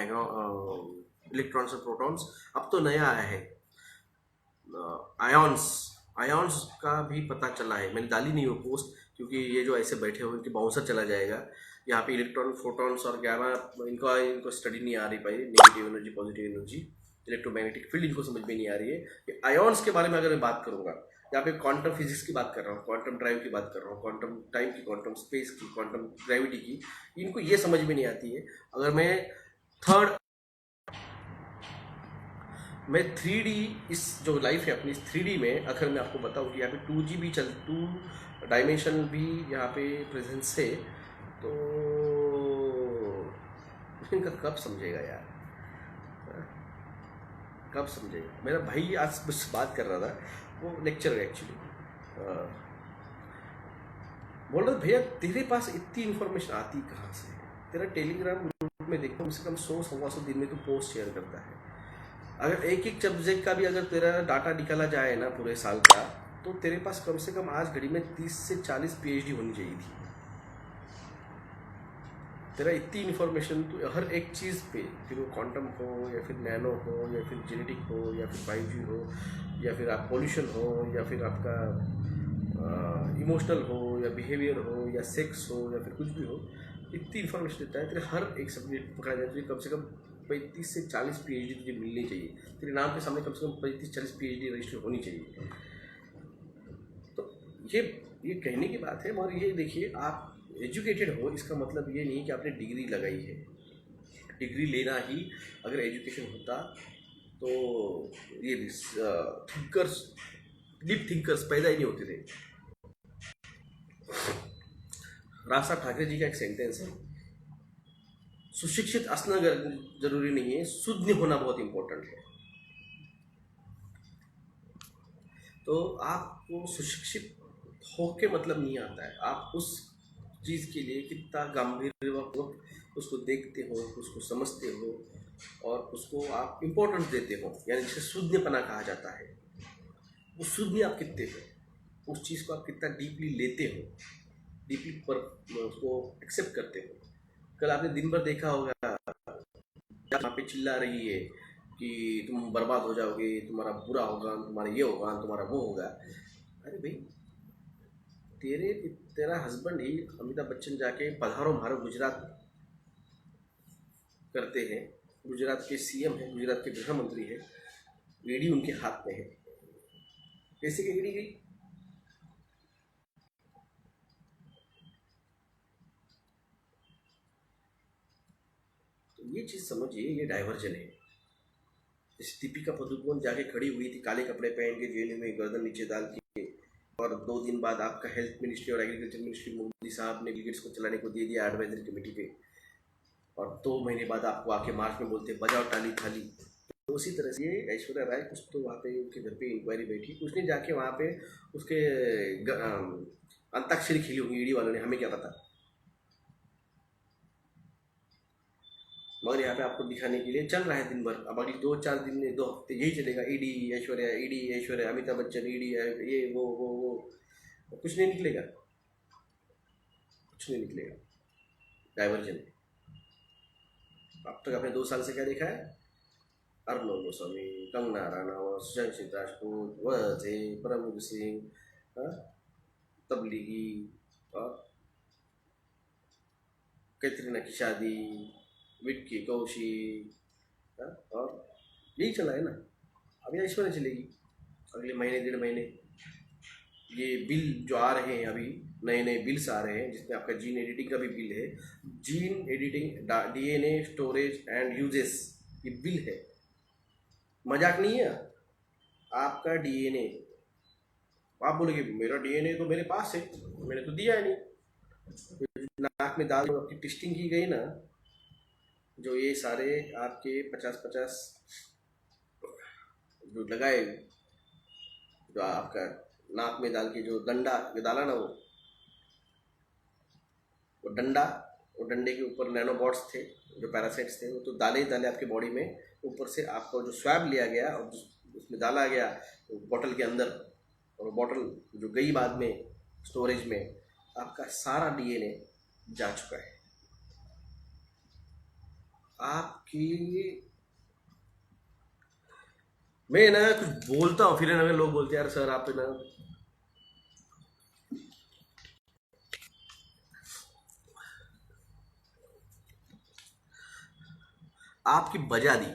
electrons और प्रोटॉन्स। अब तो नया आया है आयॉन्स, आयॉन्स का भी पता चला है। मैंने डाली नहीं वो पोस्ट क्योंकि ये जो ऐसे बैठे हुए इनके बाउंसर चला जाएगा। यहाँ पे इलेक्ट्रॉन, फोटॉन्स और गामा इनको स्टडी नहीं आ रही पाई, negative energy positive energy electromagnetic field इनको समझ में नहीं आ रही है। ये आयॉन्स के बारे में अगर मैं बात करूँगा, यहाँ पे क्वांटम फिजिक्स की बात कर रहा हूँ, क्वांटम ड्राइव की बात कर रहा हूँ, क्वांटम टाइम की, क्वांटम स्पेस की, क्वांटम ग्रेविटी की, इनको ये समझ में नहीं आती है। अगर मैं 3D इस जो लाइफ है अपनी 3D में अगर मैं आपको बताऊँ कि यहाँ पे 2G भी 2 डायमेंशन भी यहाँ पे प्रेजेंस है, तो इनका कब समझेगा यार, कब समझेगा। मेरा भाई आज बस बात कर रहा था, वो लेक्चर है एक्चुअली, बोल रहा भैया तेरे पास इतनी इन्फॉर्मेशन आती कहाँ से, तेरा टेलीग्राम ग्रुप में देखो कम से कम 100-125 दिन में तू पोस्ट शेयर करता है। अगर एक एक सब्जेक्ट का भी अगर तेरा डाटा निकाला जाए ना पूरे साल का, तो तेरे पास कम से कम आज घड़ी में 30 से 40 PhD होनी चाहिए थी। तेरा इतनी इन्फॉर्मेशन तो हर एक चीज़ पे, फिर वो क्वांटम हो या फिर नैनो हो या फिर जेनेटिक हो या फिर 5G हो या फिर आप पॉल्यूशन हो या फिर आपका इमोशनल हो या बिहेवियर हो या सेक्स हो या फिर कुछ भी हो, इतनी इन्फॉर्मेशन देता है। तेरे हर एक सब्जेक्ट पकड़ा जाए तो कम से कम 35 से 40 PhD तुझे मिलनी चाहिए। तेरे नाम के सामने कम से कम 35-40 PhD रजिस्टर होनी चाहिए। तो ये कहने की बात है, मगर ये देखिए आप एजुकेटेड हो इसका मतलब ये नहीं कि आपने डिग्री लगाई है। डिग्री लेना ही अगर एजुकेशन होता तो ये थिंकर्स, डीप थिंकर्स पैदा ही नहीं होते थे। राज साहब ठाकरे जी का एक सेंटेंस है, सुशिक्षित असना जरूरी नहीं है, शुद्ध होना बहुत इंपॉर्टेंट है। तो आपको सुशिक्षित होके मतलब नहीं आता है, आप उस चीज़ के लिए कितना गंभीरपूर्वक उसको देखते हो, उसको समझते हो और उसको आप इम्पोर्टेंस देते हो, यानी जिसे शुद्धपना कहा जाता है। वो शुद्ध आप कितने हो, उस चीज़ को आप कितना डीपली लेते हो, डीपली पर उसको एक्सेप्ट करते हो। कल आपने दिन भर देखा होगा यहाँ पे चिल्ला रही है कि तुम बर्बाद हो जाओगे, तुम्हारा बुरा होगा, तुम्हारा ये होगा, तुम्हारा वो होगा। अरे भाई तेरा हस्बैंड ही अमिताभ बच्चन जाके पधारो मारो गुजरात करते हैं, गुजरात के CM है, गुजरात के गृह मंत्री है, ईडी उनके हाथ में है, कैसे की ईडी गई? तो ये चीज़ समझिए, ये डाइवर्जन है। जैसे दीपिका पादुकोण जाके खड़ी हुई थी काले कपड़े पहन के जेल में गर्दन नीचे डाल के, और 2 दिन बाद आपका हेल्थ मिनिस्ट्री और एग्रीकल्चर मिनिस्ट्री मोदी साहब ने बिल गेट्स को चलाने को दे दिया एडवाइजरी कमेटी पे, और 2 महीने बाद आपको आके मार्च में बोलते बजाओ ताली थाली। उसी तरह से ये ऐश्वर्या राय कुछ तो वहाँ पे उनके घर पे इंक्वायरी बैठी, कुछ नहीं जाके वहाँ पे उसके अंताक्षरी खेली होंगी ईडी वालों ने, हमें क्या पता। मगर यहाँ पे आपको दिखाने के लिए चल रहा है दिन भर। अब अगली 2-4 दिन में 2 हफ्ते यही चलेगा, ईडी ऐश्वर्या, अमिताभ बच्चन ईडी, ये वो कुछ नहीं निकलेगा, कुछ नहीं निकलेगा। डाइवर्जन। अब तक आपने 2 साल से क्या देखा है? अर्नब गोस्वामी, कंगना रनौत, सुशांत सिंह राजपूत, वह थे परमवीर सिंह, हाँ, तबलीगी, और कैटरीना की शादी, विक्की कौशिक, हाँ, और यही चला है ना। अब ये ऐश्वर्या चलेगी अगले महीने 1.5 महीने। ये बिल जो आ रहे हैं अभी, नए नए बिल्स आ रहे हैं जिसमें आपका जीन एडिटिंग का भी बिल है, gene editing, DNA storage and uses, ये बिल है, मजाक नहीं है। आपका डीएनए, आप बोलोगे मेरा डीएनए तो मेरे पास है, मैंने तो दिया है नहीं। नाक में दाल आपकी टेस्टिंग की गई ना, जो ये सारे आपके 50-50 जो लगाए, जो आपका नाक में डाल के जो डंडा डाला ना, वो डंडा, वो डंडे के ऊपर नैनोबॉट्स थे, जो पैरासाइट्स थे, वो तो डाले ही डाले आपके बॉडी में। ऊपर से आपको जो स्वैब लिया गया और उसमें डाला गया बॉटल के अंदर, और बॉटल जो गई बाद में स्टोरेज में, आपका सारा डीएनए जा चुका है। आपकी, मैं ना कुछ बोलता हूँ फिर ना लोग बोलते हैं यार सर आप ना, आपकी बजा दी,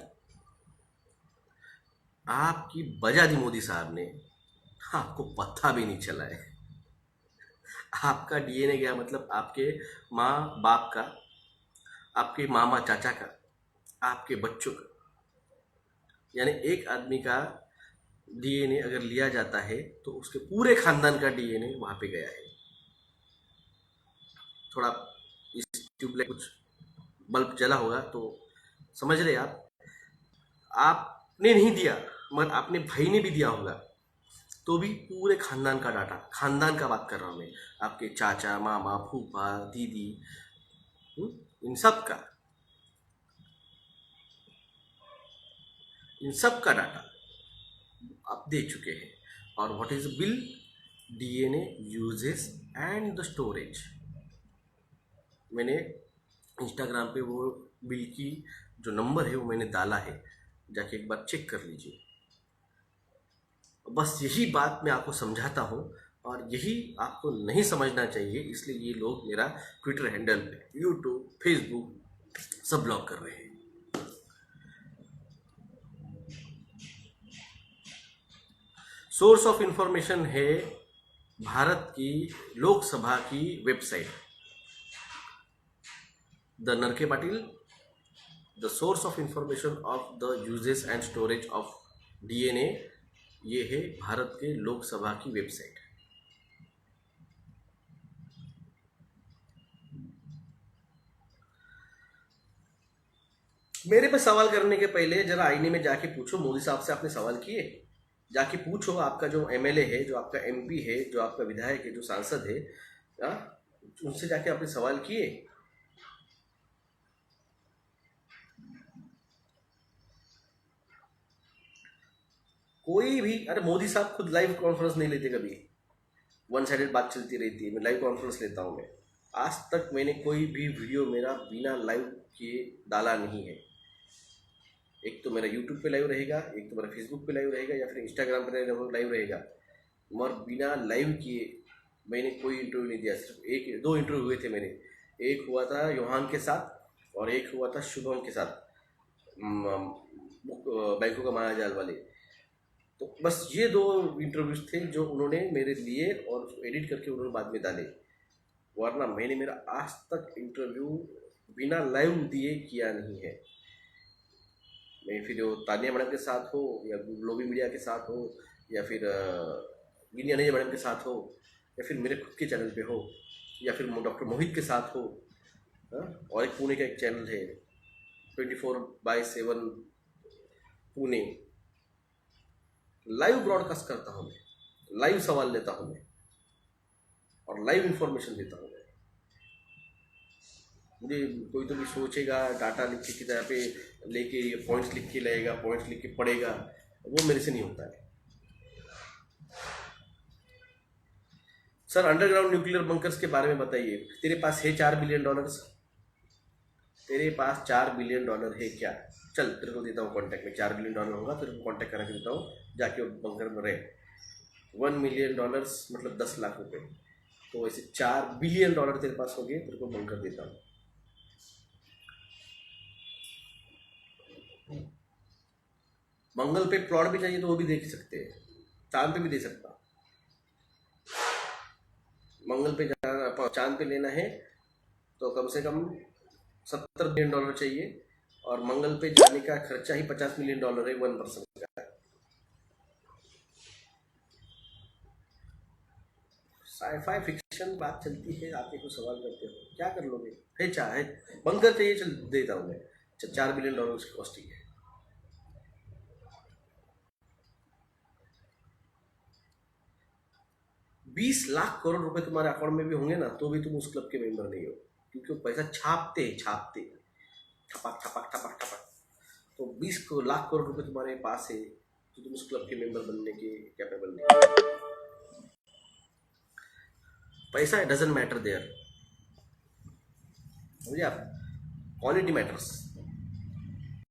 आपकी बजा दी मोदी साहब ने, आपको पता भी नहीं चला है। आपका डीएनए गया, मतलब आपके माँ बाप का, आपके मामा चाचा का, आपके बच्चों का, यानी एक आदमी का डीएनए अगर लिया जाता है तो उसके पूरे खानदान का डीएनए वहां पे गया है। थोड़ा इस ट्यूबलाइट कुछ बल्ब जला होगा तो समझ रहे आप। आपने नहीं दिया मगर आपने भाई ने भी दिया होगा, तो भी पूरे खानदान का डाटा, खानदान का बात कर रहा हूं मैं, आपके चाचा, मामा, फूफा, दीदी, इन सब का, इन सब का डाटा आप दे चुके हैं। और what is bill? DNA uses and the storage. मैंने इंस्टाग्राम पे वो बिल की जो नंबर है वो मैंने डाला है, जाके एक बार चेक कर लीजिए। बस यही बात मैं आपको समझाता हूँ, और यही आपको नहीं समझना चाहिए, इसलिए ये लोग मेरा ट्विटर हैंडल पे, यूट्यूब, फेसबुक सब ब्लॉक कर रहे हैं। सोर्स ऑफ इंफॉर्मेशन है भारत की लोकसभा की वेबसाइट, द नरके Patil, the source of information of the uses and storage of DNA, ये है भारत के लोकसभा की वेबसाइट। मेरे पे सवाल करने के पहले जरा आईने में जाके पूछो, मोदी साहब से आपने सवाल किए? जाके पूछो, आपका जो एमएलए है, जो आपका एमपी है, जो आपका विधायक है, जो सांसद है, उनसे जाके आपने सवाल किए? कोई भी, अरे मोदी साहब खुद लाइव कॉन्फ्रेंस नहीं लेते कभी, वन साइडेड बात चलती रहती है। मैं लाइव कॉन्फ्रेंस लेता हूँ। मैं आज तक मैंने कोई भी वीडियो मेरा बिना लाइव किए डाला नहीं है। एक तो मेरा यूट्यूब पे लाइव रहेगा, एक तो मेरा फेसबुक पे लाइव रहेगा, या फिर इंस्टाग्राम पे लाइव रहेगा, मगर बिना लाइव किए मैंने कोई इंटरव्यू नहीं दिया। सिर्फ 1-2 इंटरव्यू हुए थे मेरे। एक हुआ था योहान के साथ और एक हुआ था शुभम के साथ, बैंकों का मायाजाल वाले। तो बस ये 2 इंटरव्यूज थे जो उन्होंने मेरे लिए और एडिट करके उन्होंने बाद में डाले, वरना मैंने मेरा आज तक इंटरव्यू बिना लाइव दिए किया नहीं है। मैं फिर वो तानिया मैडम के साथ हो, या ग्लोबी मीडिया के साथ हो, या फिर गिनिया नहीं मैडम के साथ हो, या फिर मेरे खुद के चैनल पे हो, या फिर डॉक्टर मोहित के साथ हो, और एक पुणे का एक चैनल है 24/7 पुणे, लाइव ब्रॉडकास्ट करता हूँ मैं, लाइव सवाल लेता हूँ मैं और लाइव इंफॉर्मेशन देता हूँ मैं। मुझे कोई तो भी सोचेगा डाटा लिख के किताब पे लेके ये पॉइंट्स लिख के लाएगा, पॉइंट्स लिख के पढ़ेगा, वो मेरे से नहीं होता है। सर अंडरग्राउंड न्यूक्लियर बंकर्स के बारे में बताइए। तेरे पास है $4 बिलियन? तेरे पास $4 बिलियन है क्या? चल तेरे को देता हूँ कॉन्टैक्ट में, $4 बिलियन होगा, तेरे को कॉन्टैक्ट करा के देता हूँ, जाके वो बंकर में रहे। $1 मिलियन मतलब 10 लाख रुपए, तो वैसे $4 बिलियन तेरे पास हो गए, तेरे को बंकर देता हूँ। मंगल पे प्लॉट भी चाहिए तो वो भी देख सकते हैं, चांद पे भी दे सकता। मंगल पे जाना, चांद पे लेना है तो कम से कम $70 बिलियन चाहिए, और मंगल पे जाने का खर्चा ही $50 मिलियन है 1% का। साइफाई फिक्शन बात चलती है, आके कुछ सवाल करते हो, क्या कर लोगे? है चाहे बंकर चाहिए, चल देता हूँ मैं, $4 बिलियन उसकी कॉस्टिंग है। ₹20 लाख करोड़ तुम्हारे अकाउंट में भी होंगे ना, तो भी तुम उस क्लब के मेंबर नहीं हो, क्योंकि वो पैसा छापते ठपक ठपक ठपक ठपक। तो 20 लाख करोड़ तुम्हारे पास है, तो तुम उस क्लब के मेंबर बनने के कैपेबल नहीं। पैसा डजंट मैटर देयर, मुझे आप, क्वालिटी मैटर्स।